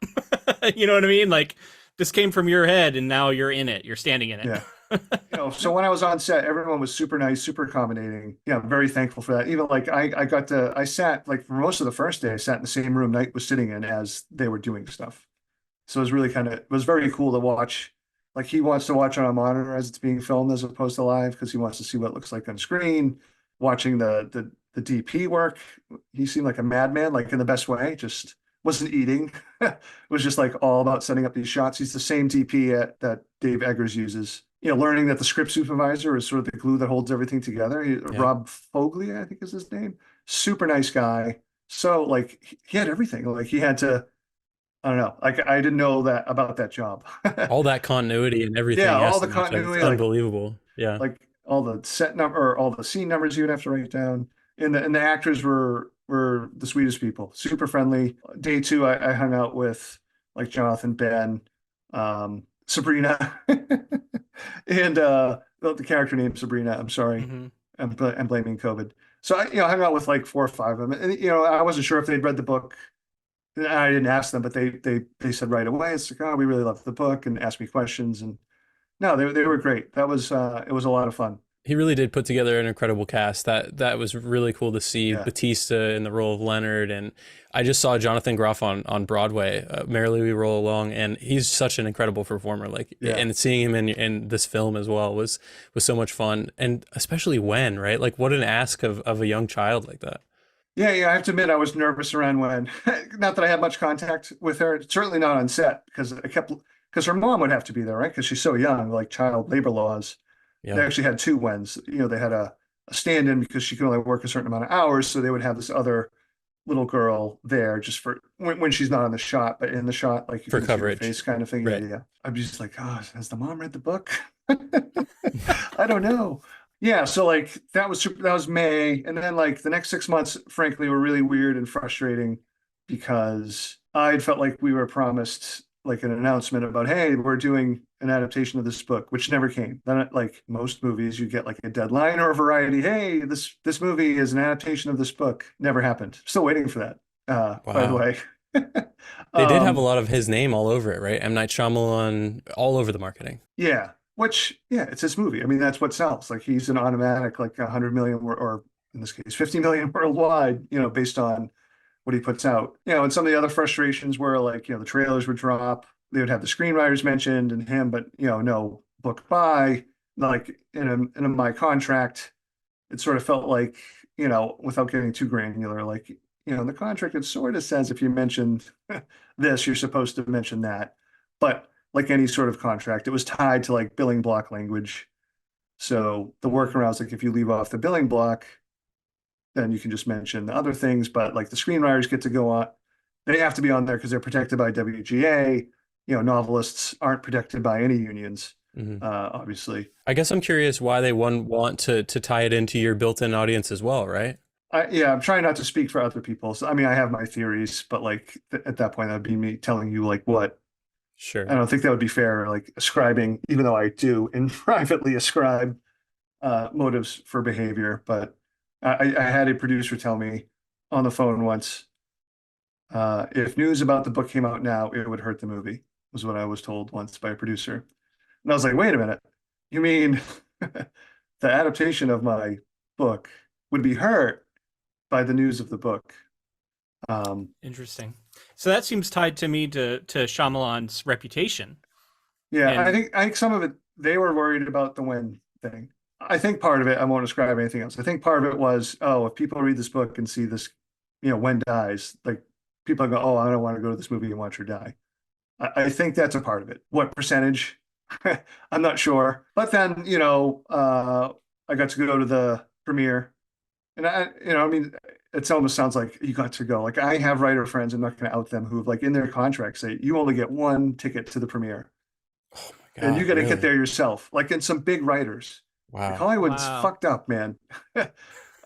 You know what I mean? Like this came from your head and now you're in it. You're standing in it. Yeah. So when I was on set, everyone was super nice, super accommodating. Yeah, I'm very thankful for that. Even like I sat like for most of the first day, I sat in the same room Knight was sitting in as they were doing stuff. So it was really it was very cool to watch. Like he wants to watch on a monitor as it's being filmed as opposed to live because he wants to see what it looks like on screen. Watching the DP work, he seemed like a madman, like in the best way. Just wasn't eating. It was just like all about setting up these shots. He's the same DP that Dave Eggers uses. Learning that the script supervisor is sort of the glue that holds everything together. Rob Foglia, I think is his name. Super nice guy. So like he had everything. Like he had to. I don't know. Like I didn't know that about that job. All that continuity and everything. Yeah, all the continuity. It's unbelievable. Yeah. Like all the set number or all the scene numbers you would have to write down. And the actors were the sweetest people. Super friendly. Day 2, I hung out with like Jonathan, Ben, Sabrina, and the character named Sabrina. I'm sorry. I'm blaming COVID. So I hung out with like 4 or 5 of them. And I wasn't sure if they'd read the book. I didn't ask them, but they said right away, it's like, oh, we really loved the book, and asked me questions. And no, they were great. That was it was a lot of fun. He really did put together an incredible cast. That was really cool to see. Batista in the role of Leonard, and I just saw Jonathan Groff on Broadway, Merrily We Roll Along, and he's such an incredible performer. And seeing him in this film as well was so much fun, and especially Wen, right? Like what an ask of a young child like that. Yeah, I have to admit I was nervous around Wen. Not that I had much contact with her, certainly not on set, because her mom would have to be there, right? Because she's so young, like child labor laws. Yeah. They actually had 2 Wens. They had a stand-in because she could only work a certain amount of hours, so they would have this other little girl there just for when she's not on the shot, but in the shot, like you For can see her coverage. face kind of thing. Yeah, Right. yeah. I'm just like, oh, has the mom read the book? I don't know. Yeah, so like that was May, and then like the next 6 months, frankly, were really weird and frustrating because I felt like we were promised like an announcement about, hey, we're doing an adaptation of this book, which never came. Then, like most movies, you get like a deadline or a variety. Hey, this movie is an adaptation of this book. Never happened. Still waiting for that. By the Wow. way. They did have a um, lot of his name all over it, right? M. Night Shyamalan all over the marketing. yeah, which yeah, it's his movie. I mean, that's what sells. Like he's an automatic like 100 million or in this case 50 million worldwide. Based on what he puts out. And some of the other frustrations were like, the trailers would drop, they would have the screenwriters mentioned and him, but no book by, like in my contract, it sort of felt like, without getting too granular, like, in the contract, it sort of says if you mentioned this, you're supposed to mention that. But like any sort of contract, it was tied to like billing block language. So the workaround is like if you leave off the billing block, then you can just mention the other things. But like the screenwriters get to go on, they have to be on there because they're protected by WGA. Novelists aren't protected by any unions, obviously. I guess I'm curious why they want to tie it into your built-in audience as well, right? Yeah, I'm trying not to speak for other people. So I mean, I have my theories, but like at that point, that'd be me telling you like what. I Sure. don't think that would be fair, like ascribing, even though I do and privately ascribe motives for behavior. But I had a producer tell me on the phone once, if news about the book came out now, it would hurt the movie, was what I was told once by a producer. And I was like, wait a minute, you mean the adaptation of my book would be hurt by the news of the book? Interesting. So that seems tied to me to Shyamalan's reputation. Yeah, I And think some of it they were worried about the when thing. I think part of it, I won't describe anything else. I think part of it was, oh, if people read this book and see this, when dies, like people go, oh, I don't want to go to this movie and watch her die. I think that's a part of it. What percentage? I'm not sure. But then, I got to go to the premiere, and I mean, it almost sounds like you got to go. Like I have writer friends, I'm not going to out them, who have like in their contract say you only get one ticket to the premiere, Oh my and you God, got to get really? there yourself. Like in some big writers, like Wow. Hollywood's wow. fucked up, man.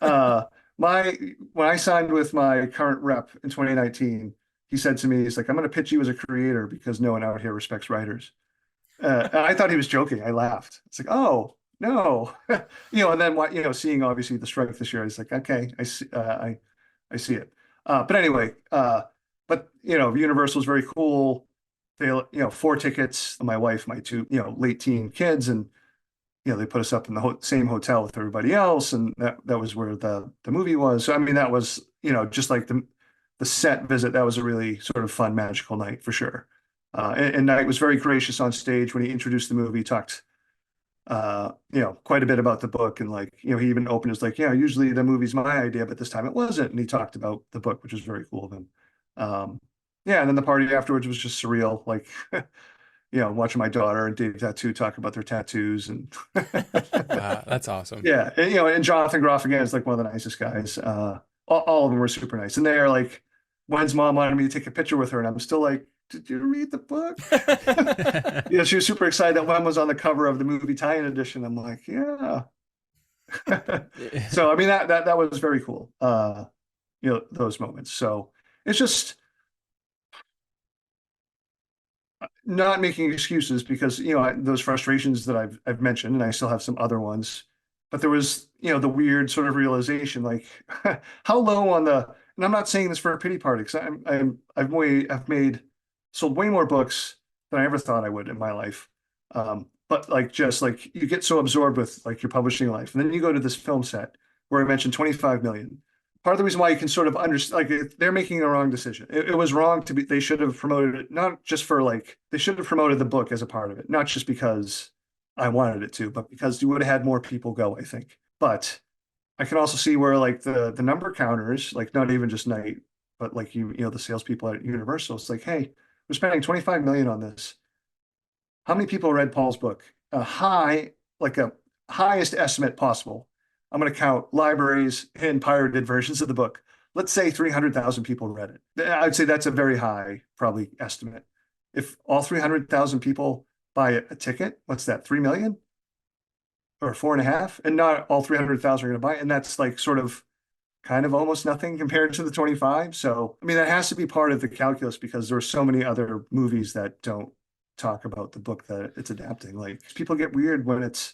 uh, my when I signed with my current rep in 2019, he said to me, he's like, I'm going to pitch you as a creator because no one out here respects writers. And I thought he was joking. I laughed. It's like, oh no, and then what, seeing obviously the strike this year, it's like, okay, I see, I see it. But anyway, but Universal's very cool. They, 4 tickets. My wife, my two, late teen kids, and they put us up in the same hotel with everybody else, and that was where the movie was. So I mean, that was just like the set visit. That was a really sort of fun, magical night for sure. And Knight was very gracious on stage when he introduced the movie. Talked quite a bit about the book, and like he even opened his like, usually the movie's my idea, but this time it wasn't, and he talked about the book, which was very cool of him. Yeah, and then the party afterwards was just surreal, like watching my daughter and Dave Tattoo talk about their tattoos, and Wow, that's awesome. yeah, and Jonathan Groff again is like one of the nicest guys. All of them were super nice, and they're like, when's mom wanted me to take a picture with her, and I'm still like, did you read the book? Yeah, she was super excited that Wen was on the cover of the movie tie-in edition. I'm like, yeah. So I mean that was very cool. Those moments. So it's just not making excuses because those frustrations that I've mentioned, and I still have some other ones. But there was the weird sort of realization, like how low on the. And I'm not saying this for a pity party because I've made sold way more books than I ever thought I would in my life. But like just like you get so absorbed with like your publishing life, and then you go to this film set where I mentioned 25 million. Part of the reason why you can sort of understand, like they're making the wrong decision. It was wrong to be. They should have promoted it not just for like they should have promoted the book as a part of it, not just because I wanted it to, but because you would have had more people go, I think. But I can also see where like the number counters, like not even just Night, but like the salespeople at Universal, it's like, hey, we're spending 25 million on this. How many people read Paul's book? Like a highest estimate possible. I'm going to count libraries and pirated versions of the book. let's say 300,000 people read it. I'd say that's a very high probably estimate. If all 300,000 people buy a ticket, what's that, 3 million or 4.5? And not all 300,000 are going to buy it. And that's like sort of kind of almost nothing compared to the 25. So, I mean, that has to be part of the calculus because there are so many other movies that don't talk about the book that it's adapting. Like people get weird when it's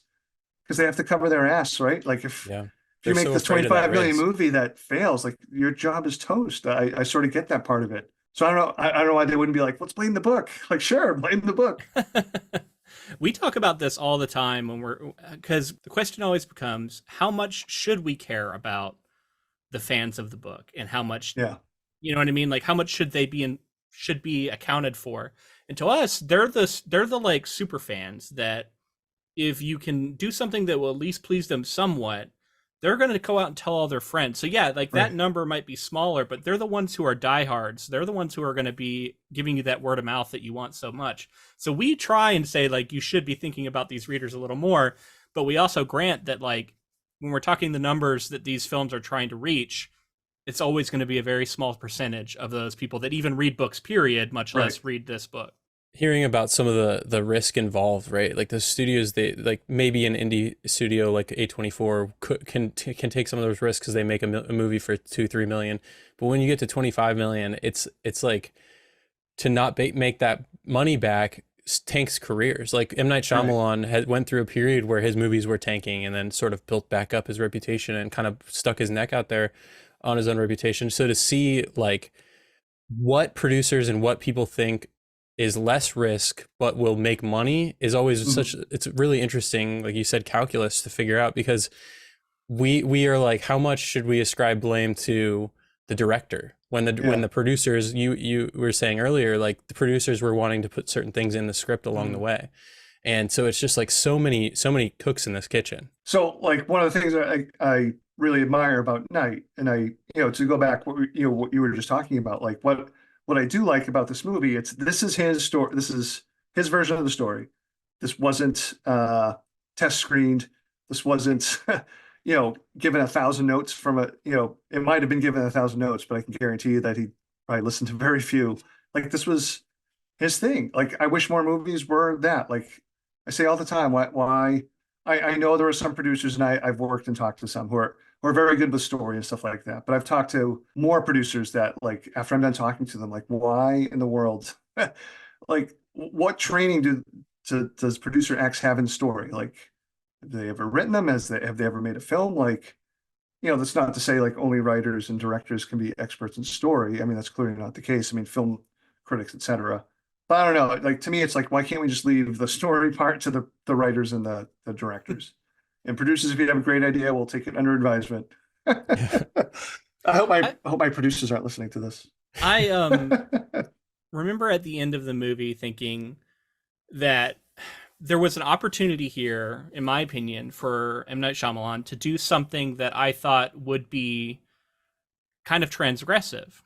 because they have to cover their ass, right? Like if you make this 25 million movie that fails, like your job is toast. I sort of get that part of it. So I don't know. I don't know why they wouldn't be like, let's blame the book. Like, sure, blame the book. We talk about this all the time because the question always becomes, how much should we care about the fans of the book and how much, you know what I mean? Like how much should they should be accounted for? And to us, they're the like super fans that if you can do something that will at least please them somewhat, they're going to go out and tell all their friends. So yeah, like that number might be smaller, but they're the ones who are diehards. They're the ones who are going to be giving you that word of mouth that you want so much. So we try and say like, you should be thinking about these readers a little more, but we also grant that like, when we're talking the numbers that these films are trying to reach, it's always going to be a very small percentage of those people that even read books, period, much less read this book. Hearing about some of the risk involved, right? Like the studios, they like maybe an indie studio like A24 can take some of those risks because they make a movie for 2-3 million. But when you get to 25 million, it's like to not make that money back tanks careers. Like M. Night Shyamalan went through a period where his movies were tanking and then sort of built back up his reputation and kind of stuck his neck out there on his own reputation. So to see like what producers and what people think is less risk but will make money is always it's really interesting, like you said, calculus to figure out, because we are like, how much should we ascribe blame to the director when the producers, you were saying earlier, like the producers were wanting to put certain things in the script along the way, and so it's just like so many cooks in this kitchen. So like one of the things I really admire about Night, and to go back what you were just talking about, like what I do like about this movie, this is his story. This is his version of the story. This wasn't test screened. This wasn't, given 1,000 notes from it might have been given 1,000 notes, but I can guarantee you that he probably listened to very few. Like this was his thing. Like I wish more movies were that. Like I say all the time, why I know there are some producers, and I've worked and talked to some who are very good with story and stuff like that. But I've talked to more producers that, like, after I'm done talking to them, like, why in the world, like, what training does producer X have in story? Like, have they ever written them? Have they ever made a film? Like, that's not to say like only writers and directors can be experts in story. I mean, that's clearly not the case. I mean, film critics, etc. But I don't know. Like to me, it's like, why can't we just leave the story part to the writers and the directors? And producers, if you have a great idea, we'll take it under advisement. I hope my producers aren't listening to this. I remember at the end of the movie thinking that there was an opportunity here, in my opinion, for M. Night Shyamalan to do something that I thought would be kind of transgressive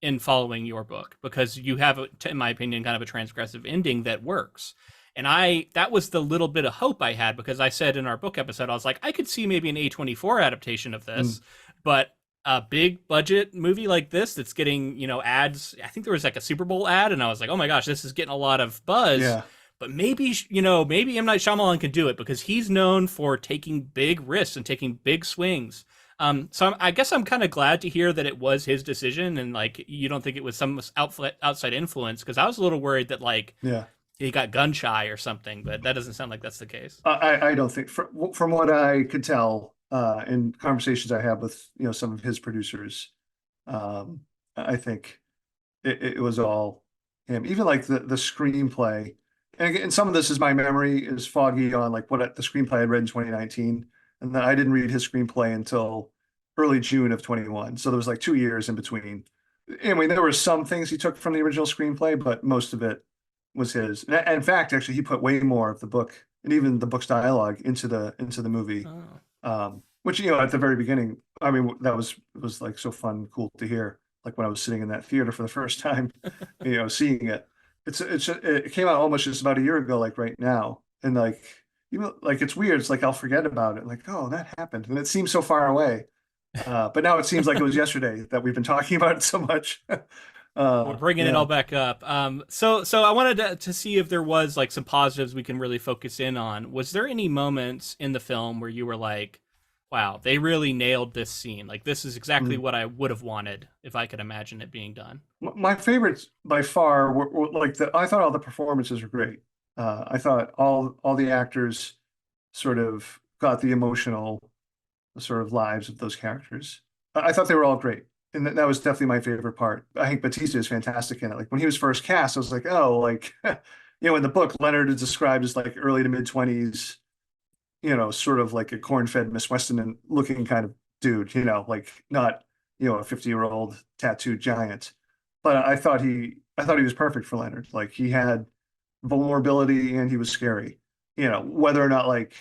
in following your book, because you have, in my opinion, kind of a transgressive ending that works. And that was the little bit of hope I had, because I said in our book episode, I was like, I could see maybe an A24 adaptation of this, but a big budget movie like this that's getting, ads. I think there was like a Super Bowl ad, and I was like, oh my gosh, this is getting a lot of buzz. Yeah. But maybe M. Night Shyamalan can do it, because he's known for taking big risks and taking big swings. So I guess I'm kind of glad to hear that it was his decision, and like you don't think it was some outside influence, because I was a little worried that he got gun shy or something, but that doesn't sound like that's the case. I don't think, from what I could tell in conversations I have with some of his producers, I think it was all him. Even like the screenplay, and again, some of this is my memory is foggy on like what the screenplay I read in 2019, and then I didn't read his screenplay until early June of 21. So there was like 2 years in between. Anyway, there were some things he took from the original screenplay, but most of it was his. And in fact, actually, he put way more of the book and even the book's dialogue into the movie, which at the very beginning, I mean, that was like so fun, cool to hear. Like when I was sitting in that theater for the first time, seeing it. It came out almost just about a year ago, like right now, and like like it's weird. It's like I'll forget about it. Like, oh, that happened, and it seems so far away. But now it seems like it was yesterday that we've been talking about it so much. We're bringing it Yeah. all back up. So I wanted to see if there was like some positives we can really focus in on. Was there any moments in the film where you were like, "Wow, they really nailed this scene. Like this is exactly Mm. what I would have wanted if I could imagine it being done." My favorites by far were like I thought all the performances were great. I thought all the actors sort of got the emotional sort of lives of those characters. I thought they were all great. And that was definitely my favorite part. I think Batista is fantastic in it. Like when he was first cast, I was like, oh, like, in the book, Leonard is described as like early to mid 20s, sort of like a corn-fed Miss Weston looking kind of dude, like not, a 50-year-old tattooed giant. But I thought he was perfect for Leonard. Like he had vulnerability and he was scary. Whether or not like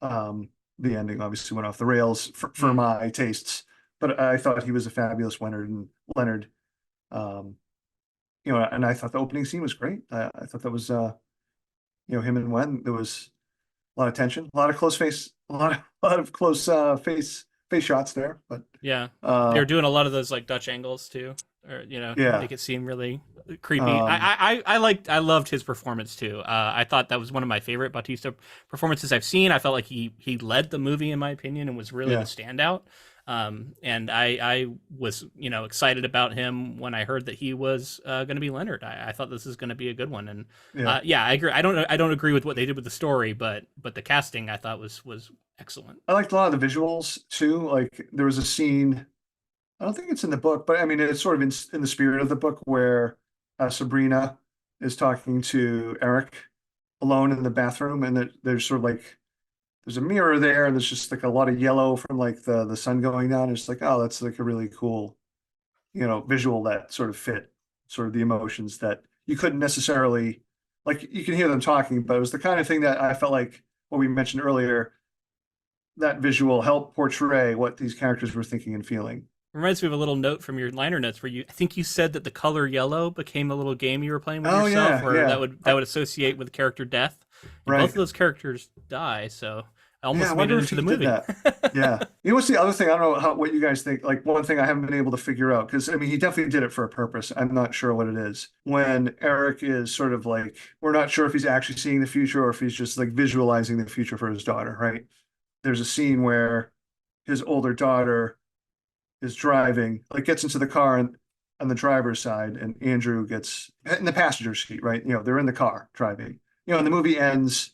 the ending obviously went off the rails for Mm. my tastes, but I thought he was a fabulous Leonard. Um, and I thought the opening scene was great. I thought that was him and Wen. There was a lot of tension, a lot of close face, a lot of close face shots there. But Yeah, they uh, were doing a lot of those like Dutch angles too, or yeah, make it seem really creepy. um, I loved his performance too. I thought that was one of my favorite Bautista performances I've seen. I felt like he led the movie in my opinion and was really the yeah, standout. And I was excited about him when I heard that he was going to be Leonard. I thought this is going to be a good one, and yeah. yeah, I agree. I don't agree with what they did with the story, but the casting I thought was excellent. I liked a lot of the visuals too. Like there was a scene. I don't think it's in the book, but I mean, it's sort of in the spirit of the book where Sabrina is talking to Eric alone in the bathroom, and there's sort of like there's a mirror there, and there's just like a lot of yellow from like the sun going down. It's like, oh, that's like a really cool, visual that sort of fit sort of the emotions that you couldn't necessarily like. You can hear them talking, but it was the kind of thing that I felt like what we mentioned earlier. That visual helped portray what these characters were thinking and feeling. Reminds me of a little note from your liner notes where I think you said that the color yellow became a little game you were playing with Oh yourself, yeah, where that yeah. would associate with character death, and both Right. of those characters die. So I Yeah, I almost made it wonder if into he the did movie. that. Yeah. What's the other thing? I don't know what you guys think. Like one thing I haven't been able to figure out, because I mean, he definitely did it for a purpose. I'm not sure what it is. When Eric is sort of like, we're not sure if he's actually seeing the future or if he's just like visualizing the future for his daughter, right? There's a scene where his older daughter is driving, like gets into the car and on the driver's side, and Andrew gets in the passenger seat, right? They're in the car driving. And the movie ends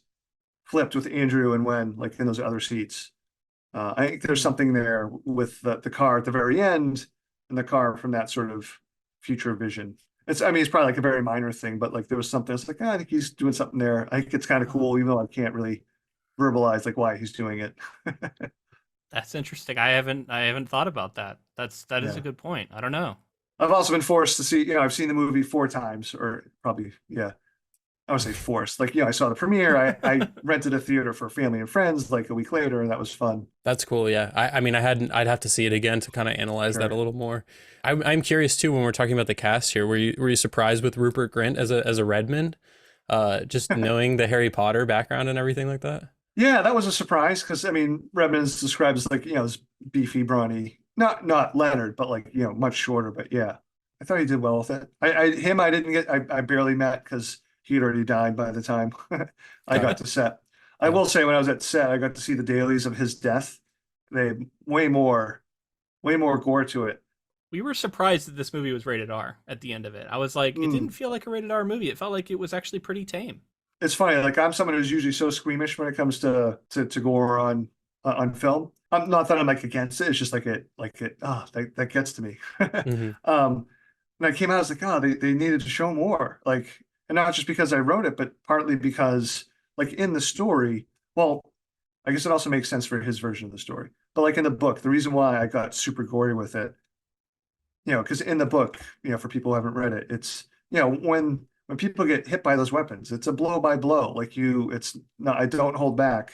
flipped with Andrew and Wen like in those other seats. I think there's Hmm. something there with the car at the very end and the car from that sort of future vision. I mean, it's probably like a very minor thing, but like there was something. It's like, I think he's doing something there. I think it's kind of Uh-huh. cool, even though I can't really verbalize like why he's doing it. That's interesting. I haven't thought about that. That is a Yeah. good point. I don't know. I've also been forced to see, I've seen the movie 4 times, or probably, yeah, I would say forced. Like, I saw the premiere. I rented a theater for family and friends like a week later, and that was fun. That's cool. Yeah. I mean, I'd have to see it again to kind of analyze that a Sure. little more. I'm curious too, when we're talking about the cast here, were you surprised with Rupert Grint as a Redmond? Just knowing the Harry Potter background and everything like that? Yeah, that was a surprise because I mean, Redmond's described as like, this beefy, brawny, not Leonard, but like, much shorter. But yeah, I thought he did well with it. I didn't get, I barely met because he had already died by the time I Got got it. to set. I Yeah. will say when I was at set, I got to see the dailies of his death. They had way more gore to it. We were surprised that this movie was rated R at the end of it. I was like, it didn't Mm. feel like a rated R movie. It felt like it was actually pretty tame. It's funny, like I'm someone who's usually so squeamish when it comes to gore on film. I'm not that I'm like against it. It's just that gets to me. Hmm. And I came out, I was like, oh, they needed to show more. Like, and not just because I wrote it, but partly because like in the story, well, I guess it also makes sense for his version of the story. But like in the book, the reason why I got super gory with it, because in the book, for people who haven't read it, it's when people get hit by those weapons, it's a blow by blow. Like it's not. I don't hold back,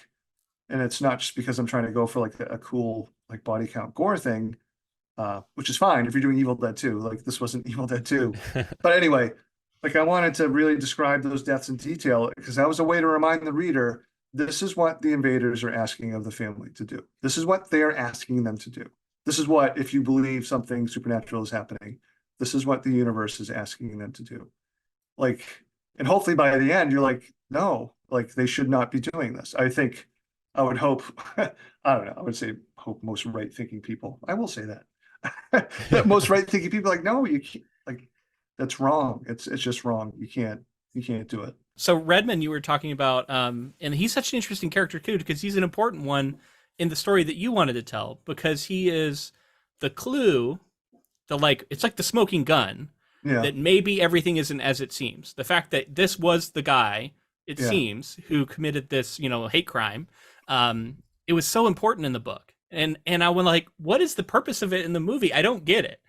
and it's not just because I'm trying to go for like a cool like body count gore thing, which is fine if you're doing Evil Dead 2. Like this wasn't Evil Dead 2, but anyway, like I wanted to really describe those deaths in detail because that was a way to remind the reader this is what the invaders are asking of the family to do. This is what they're asking them to do. this is what, if you believe something supernatural is happening, this is what the universe is asking them to do. Like, and hopefully by the end, you're like, no, like they should not be doing this. I think I would hope, I don't know, I would say hope most right-thinking people, I will say that, that most right-thinking people are like, no, you can't, like, that's wrong. It's just wrong. You can't do it. So Redmond, you were talking about, and he's such an interesting character too, because he's an important one in the story that you wanted to tell, because he is the clue, it's like the smoking gun, that maybe everything isn't as it seems. The fact that this was the guy, it seems, who committed this, hate crime, it was so important in the book. And I was like, what is the purpose of it in the movie? I don't get it.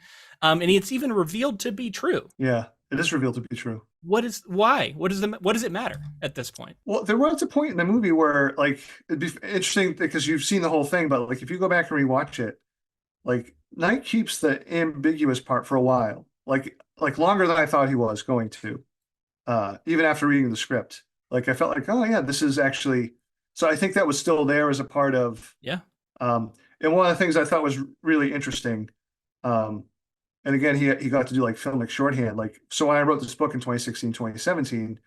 And it's even revealed to be true. Yeah, it is revealed to be true. Why? What does it matter at this point? Well, there was a point in the movie where, like, it'd be interesting because you've seen the whole thing, but like if you go back and rewatch it, like Knight keeps the ambiguous part for a while, like longer than I thought he was going to, even after reading the script. Like I felt like, oh yeah, this is actually. So I think that was still there as a part of. Yeah. And one of the things I thought was really interesting, and again, he got to do like filmic shorthand. Like, so when I wrote this book in 2016, 2017,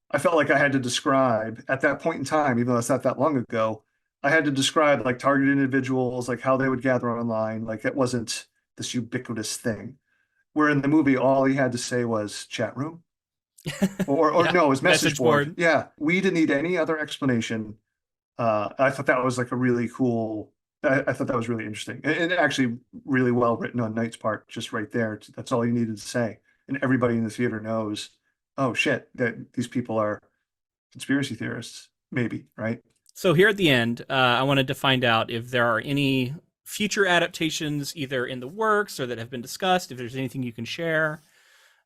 I felt like I had to describe at that point in time, even though it's not that long ago, I had to describe like targeted individuals, like how they would gather online. Like it wasn't this ubiquitous thing. Where in the movie, all he had to say was chat room or no, it was message board. Yeah. We didn't need any other explanation. I thought that was like a really cool, I thought that was really interesting and actually really well written on Knight's part, just right there. That's all he needed to say. And everybody in the theater knows, oh shit, that these people are conspiracy theorists, maybe, right? So here at the end, I wanted to find out if there are any future adaptations either in the works or that have been discussed, if there's anything you can share,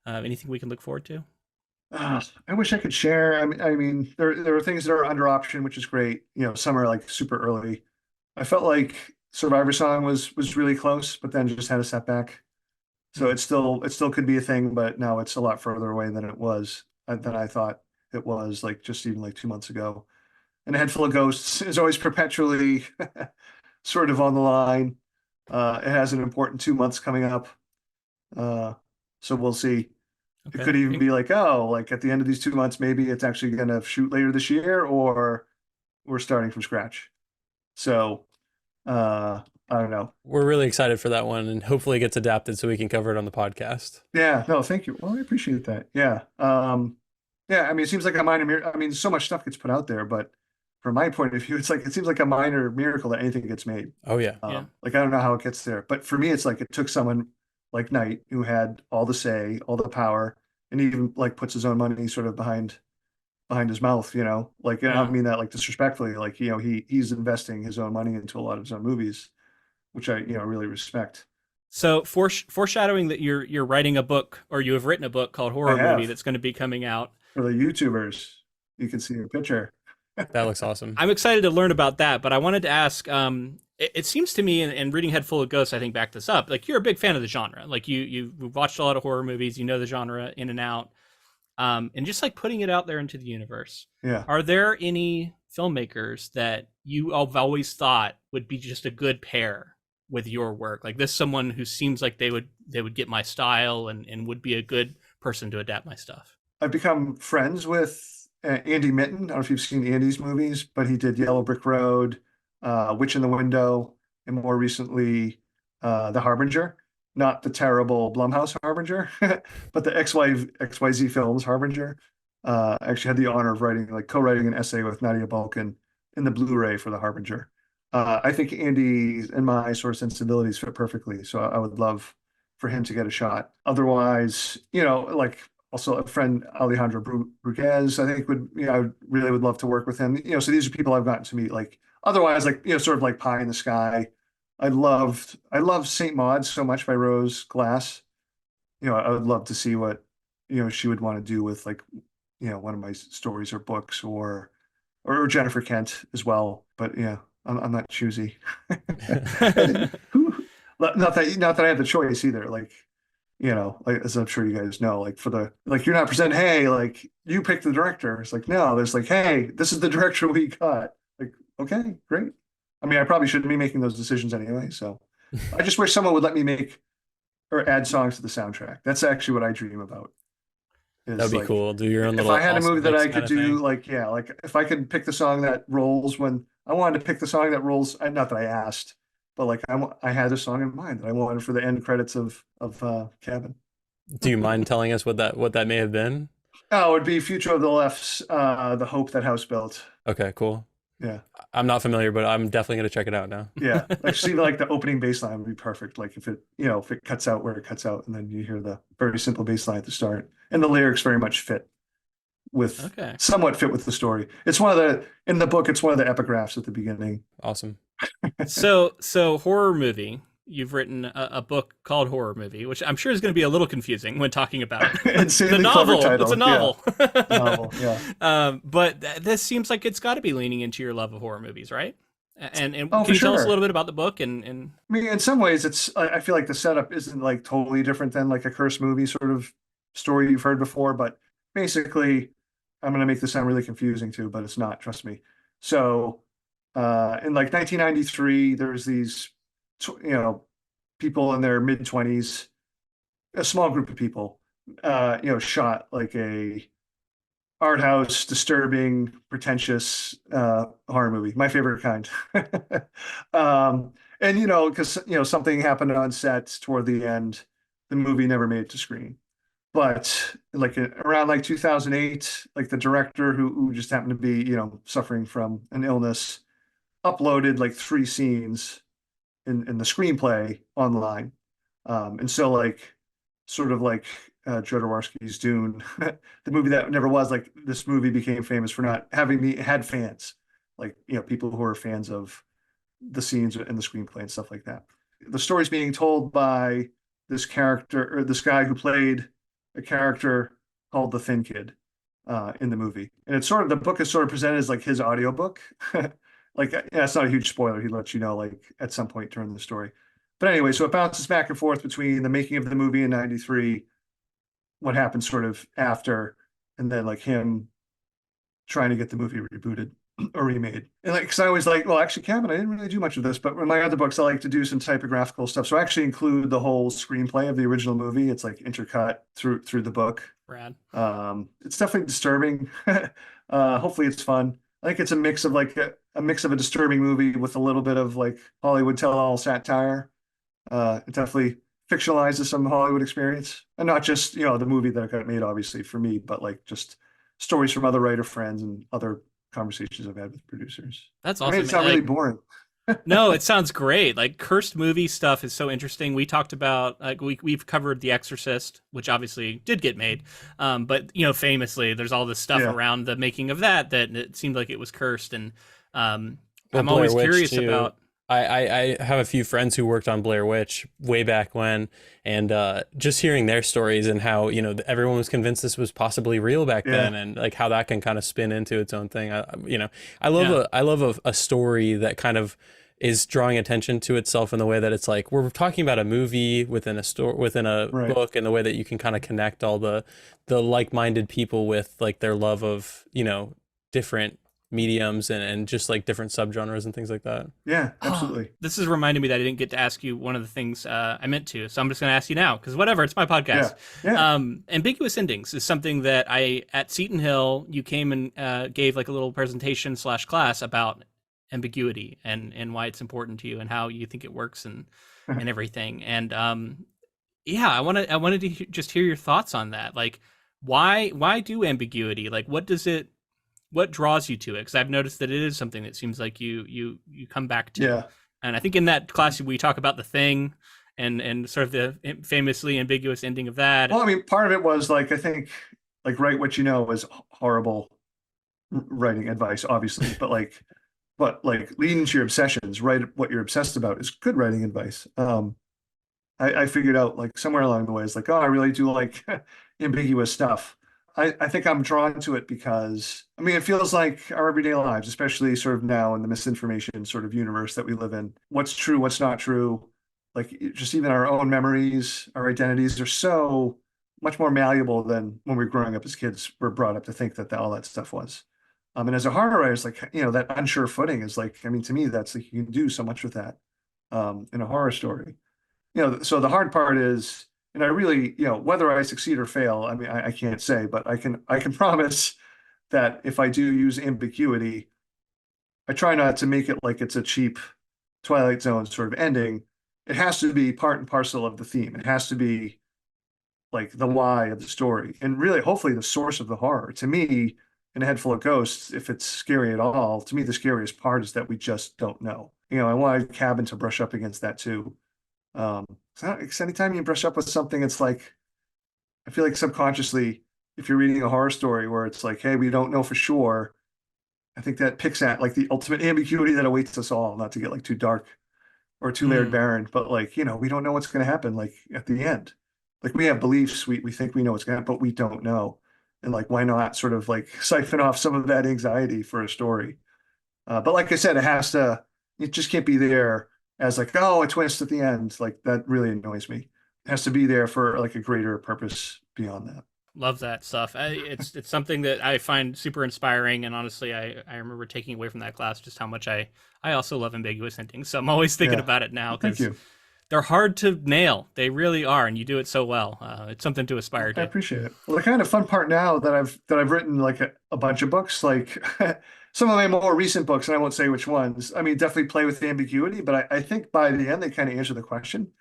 anything we can look forward to. I wish I could share. I mean, there are things that are under option, which is great. Some are like super early. I felt like Survivor Song was really close, but then just had a setback. So it still could be a thing, but now it's a lot further away than it was than I thought it was, like just even like 2 months ago. And A Head Full of Ghosts is always perpetually sort of on the line. It has an important 2 months coming up. So we'll see. Okay. It could even be like, oh, like at the end of these 2 months, maybe it's actually going to shoot later this year, or we're starting from scratch. So I don't know. We're really excited for that one, and hopefully it gets adapted so we can cover it on the podcast. Yeah, no, thank you. Well, I appreciate that. Yeah. Yeah, I mean, it seems like a minor, I mean, so much stuff gets put out there, but from my point of view, it's like, it seems like a minor miracle that anything gets made. Oh yeah. Like, I don't know how it gets there, but for me, it's like, it took someone like Knight who had all the say, all the power, and even like puts his own money sort of behind his mouth, like, and I don't mean that like disrespectfully, like, he's investing his own money into a lot of his own movies, which I, really respect. So foreshadowing that you're writing a book, or you have written a book called Horror Movie that's going to be coming out. For the YouTubers, you can see your picture. That looks awesome. I'm excited to learn about that, but I wanted to ask, it seems to me, and reading Head Full of Ghosts, I think backed this up, like you're a big fan of the genre. Like you've watched a lot of horror movies, you know the genre in and out. And just like putting it out there into the universe. Yeah. Are there any filmmakers that you have always thought would be just a good pair with your work? Like this, someone who seems like they would get my style and would be a good person to adapt my stuff. I've become friends with Andy Mitton. I don't know if you've seen Andy's movies, but he did Yellow Brick Road, Witch in the Window, and more recently, The Harbinger. Not the terrible Blumhouse Harbinger, but the XYZ Films Harbinger. I actually had the honor of co-writing an essay with Nadia Balkan in the Blu-ray for The Harbinger. I think Andy and my sort of sensibilities fit perfectly, so I would love for him to get a shot. Otherwise, like also a friend, Alejandro Bruguez, I think I really would love to work with him. So these are people I've gotten to meet. Like otherwise, like sort of like pie in the sky. I loved Saint Maud so much by Rose Glass. I would love to see what she would want to do with like one of my stories or books, or Jennifer Kent as well. But yeah, I'm not choosy. Not that I have the choice either. Like like, as I'm sure you guys know, like you're not presenting, hey, like you pick the director. It's like, no, there's like, hey, this is the director we got. Like, okay, great. I mean, I probably shouldn't be making those decisions anyway. So, I just wish someone would let me make or add songs to the soundtrack. That's actually what I dream about. That'd Is be like cool. Do your own if I little had a movie awesome that mix I kind could of do, thing. like yeah, like if I could pick the song that rolls when I wanted to pick the song that rolls. Not that I asked, but like I had a song in mind that I wanted for the end credits of Cabin. Do you mind telling us what that may have been? Oh, it would be Future of the Left's "The Hope That House Built." Okay, cool. Yeah. I'm not familiar, but I'm definitely gonna check it out now. Yeah, like just even like the opening bass line would be perfect. Like if it cuts out where it cuts out, and then you hear the very simple bass line at the start, and the lyrics very much Okay. somewhat fit with the story. It's one of the in the book. It's one of the epigraphs at the beginning. Awesome. So horror movie. You've written a book called Horror Movie, which I'm sure is going to be a little confusing when talking about the Insanely clever novel. title. It's a novel. Novel. Yeah. But this seems like it's got to be leaning into your love of horror movies, right? And Oh, can for you tell us a sure. little bit about the book and I mean, in some ways, I feel like the setup isn't like totally different than like a curse movie sort of story you've heard before, but basically, I'm going to make this sound really confusing too, but it's not, trust me. So, in like 1993, there's these, people in their mid 20s, a small group of people, shot like a art house, disturbing, pretentious horror movie. My favorite kind. And because something happened on set toward the end, the movie never made it to screen. But like around like 2008, like the director who just happened to be suffering from an illness uploaded like 3 scenes in the screenplay online. And so like sort of like Jodorowsky's Dune, the movie that never was, like this movie became famous for not having had fans, like people who are fans of the scenes in the screenplay and stuff like that. The story's being told by this character or this guy who played a character called the Thin Kid in the movie, and it's sort of the book is sort of presented as like his audiobook. Like yeah, it's not a huge spoiler. He lets you know like at some point during the story. But anyway, so it bounces back and forth between the making of the movie in '93, what happened sort of after, and then like him trying to get the movie rebooted or remade. And like, cause I always like, well, actually, Cabin, I didn't really do much of this, but in my other books, I like to do some typographical stuff. So I actually include the whole screenplay of the original movie. It's like intercut through the book. Brad? It's definitely disturbing. Hopefully it's fun. I think it's a mix of like a mix of a disturbing movie with a little bit of like Hollywood tell-all satire. It definitely fictionalizes some Hollywood experience, and not just the movie that got made, obviously for me, but like just stories from other writer friends and other conversations I've had with producers. That's I mean, awesome. it's not really boring. No, it sounds great. Like cursed movie stuff is so interesting. We talked about like we've covered The Exorcist, which obviously did get made, but famously there's all this stuff Yeah. around the making of that it seemed like it was cursed, and Well, I'm Blair always Witch curious too. about. I have a few friends who worked on Blair Witch way back when, and just hearing their stories and how everyone was convinced this was possibly real back then, Yeah. and like how that can kind of spin into its own thing. I love Yeah. I love a story that kind of is drawing attention to itself in the way that it's like we're talking about a movie within a story within a Right. book, and the way that you can kind of connect all the like-minded people with like their love of different mediums and just like different subgenres and things like that. Yeah, Oh, absolutely. this is reminding me that I didn't get to ask you one of the things I meant to, so I'm just going to ask you now because whatever, it's my podcast. Yeah. Ambiguous endings is something that at Seton Hill you came and gave like a little presentation / class about ambiguity and why it's important to you and how you think it works and everything. And yeah, I wanted to just hear your thoughts on that. Like, why do ambiguity? Like, what draws you to it? Because I've noticed that it is something that seems like you come back to. Yeah. And I think in that class we talk about The Thing and sort of the famously ambiguous ending of that. Well, I mean, part of it was like I think like write what you know is horrible writing advice, obviously, but like lead into your obsessions, write what you're obsessed about is good writing advice. I figured out like somewhere along the way, it's like, oh, I really do like ambiguous stuff. I think I'm drawn to it because, I mean, it feels like our everyday lives, especially sort of now in the misinformation sort of universe that we live in. What's true, what's not true, like just even our own memories, our identities are so much more malleable than when we were growing up as kids. We're brought up to think that all that stuff was. And as a horror writer, it's like, that unsure footing is like, I mean, to me, that's like, you can do so much with that. in a horror story. So the hard part is, and I really, whether I succeed or fail, I mean, I can't say, but I can promise that if I do use ambiguity, I try not to make it like it's a cheap Twilight Zone sort of ending. It has to be part and parcel of the theme. It has to be like the why of the story, and really, hopefully, the source of the horror. To me, in A Head Full of Ghosts, if it's scary at all, to me, the scariest part is that we just don't know. I wanted Cabin to brush up against that too. Because anytime you brush up with something, it's like, I feel like subconsciously, if you're reading a horror story where it's like, hey, we don't know for sure, I think that picks at like the ultimate ambiguity that awaits us all, not to get like too dark or too layered barren, but like, we don't know what's going to happen like at the end. Like we have beliefs, we think we know what's going to happen, but we don't know. And like, why not sort of like siphon off some of that anxiety for a story? But like I said, it just can't be there as like, oh, a twist at the end. Like that really annoys me. It has to be there for like a greater purpose beyond that. Love that stuff. It's something that I find super inspiring, and honestly, I remember taking away from that class just how much I also love ambiguous endings. So I'm always thinking about it now because they're hard to nail. They really are, and you do it so well. It's something to aspire to. I appreciate it. Well, the kind of fun part now that I've written like a bunch of books, like some of my more recent books, and I won't say which ones. I mean, definitely play with the ambiguity, but I think by the end they kind of answer the question.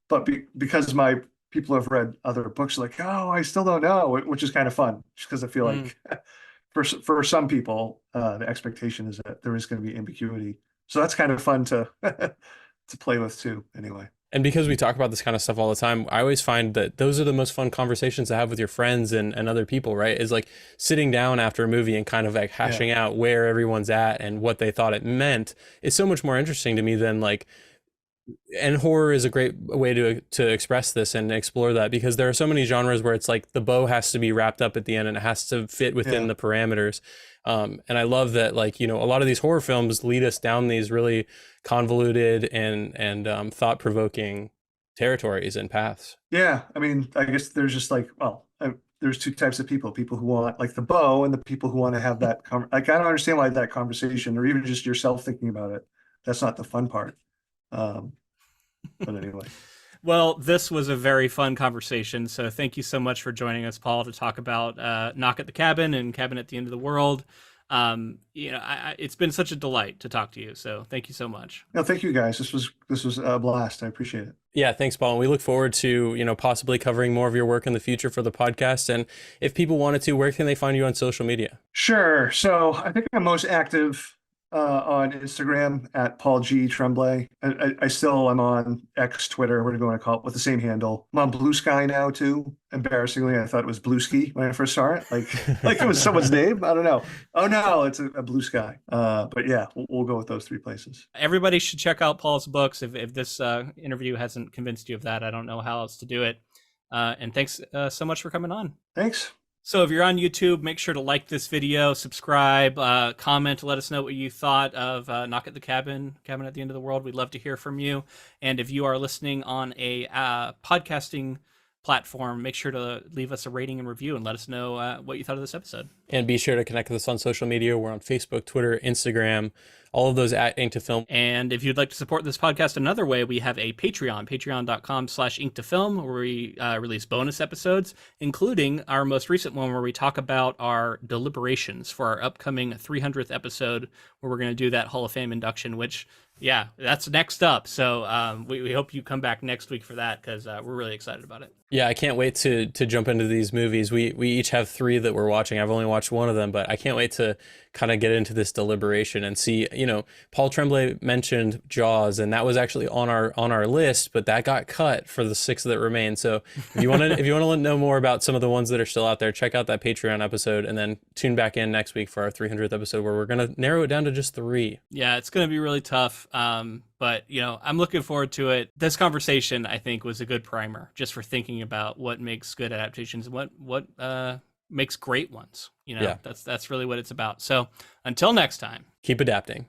But because my people have read other books, like, oh, I still don't know, which is kind of fun, just because I feel like for some people, the expectation is that there is going to be ambiguity. So that's kind of fun to to play with too. Anyway. And because we talk about this kind of stuff all the time, I always find that those are the most fun conversations to have with your friends and other people, right? Is like sitting down after a movie and kind of like hashing out where everyone's at and what they thought it meant is so much more interesting to me than like, and horror is a great way to express this and explore that, because there are so many genres where it's like the bow has to be wrapped up at the end and it has to fit within the parameters. And I love that, like, a lot of these horror films lead us down these really convoluted and thought-provoking territories and paths. Yeah, I mean, I guess there's just like, there's two types of people who want like the bow and the people who want to have that. Like, I don't understand why that conversation, or even just yourself thinking about it, that's not the fun part. But anyway. Well, this was a very fun conversation. So thank you so much for joining us, Paul, to talk about Knock at the Cabin and Cabin at the End of the World. It's been such a delight to talk to you. So thank you so much. No, thank you guys. This was a blast. I appreciate it. Yeah, thanks, Paul. And we look forward to, possibly covering more of your work in the future for the podcast. And if people wanted to, where can they find you on social media? Sure. So I think I'm most active on Instagram at Paul G. Tremblay. I still am on X, Twitter, whatever you want to call it, with the same handle. I'm on Blue Sky now too. Embarrassingly, I thought it was Blue Ski when I first saw it, like it was someone's name. I don't know. Oh no, it's a Blue Sky. But yeah, we'll go with those three places. Everybody should check out Paul's books. If this interview hasn't convinced you of that, I don't know how else to do it. And thanks so much for coming on. Thanks. So if you're on YouTube, make sure to like this video, subscribe, comment, let us know what you thought of Knock at the Cabin at the End of the World. We'd love to hear from you. And if you are listening on a podcasting platform, make sure to leave us a rating and review and let us know what you thought of this episode. And be sure to connect with us on social media. We're on Facebook, Twitter, Instagram, all of those at Ink to Film. And if you'd like to support this podcast another way, we have a Patreon, patreon.com/Ink to Film, where we release bonus episodes, including our most recent one where we talk about our deliberations for our upcoming 300th episode, where we're going to do that Hall of Fame induction, which, yeah, that's next up. So we hope you come back next week for that, because we're really excited about it. Yeah, I can't wait to jump into these movies. We each have 3 that we're watching. I've only watched one of them, but I can't wait to kind of get into this deliberation and see, Paul Tremblay mentioned Jaws, and that was actually on our list, but that got cut for the 6 that remain. So if you want to know more about some of the ones that are still out there, check out that Patreon episode, and then tune back in next week for our 300th episode, where we're going to narrow it down to just 3. Yeah, it's going to be really tough. But, I'm looking forward to it. This conversation, I think, was a good primer just for thinking about what makes good adaptations and what makes great ones. That's really what it's about. So until next time, keep adapting.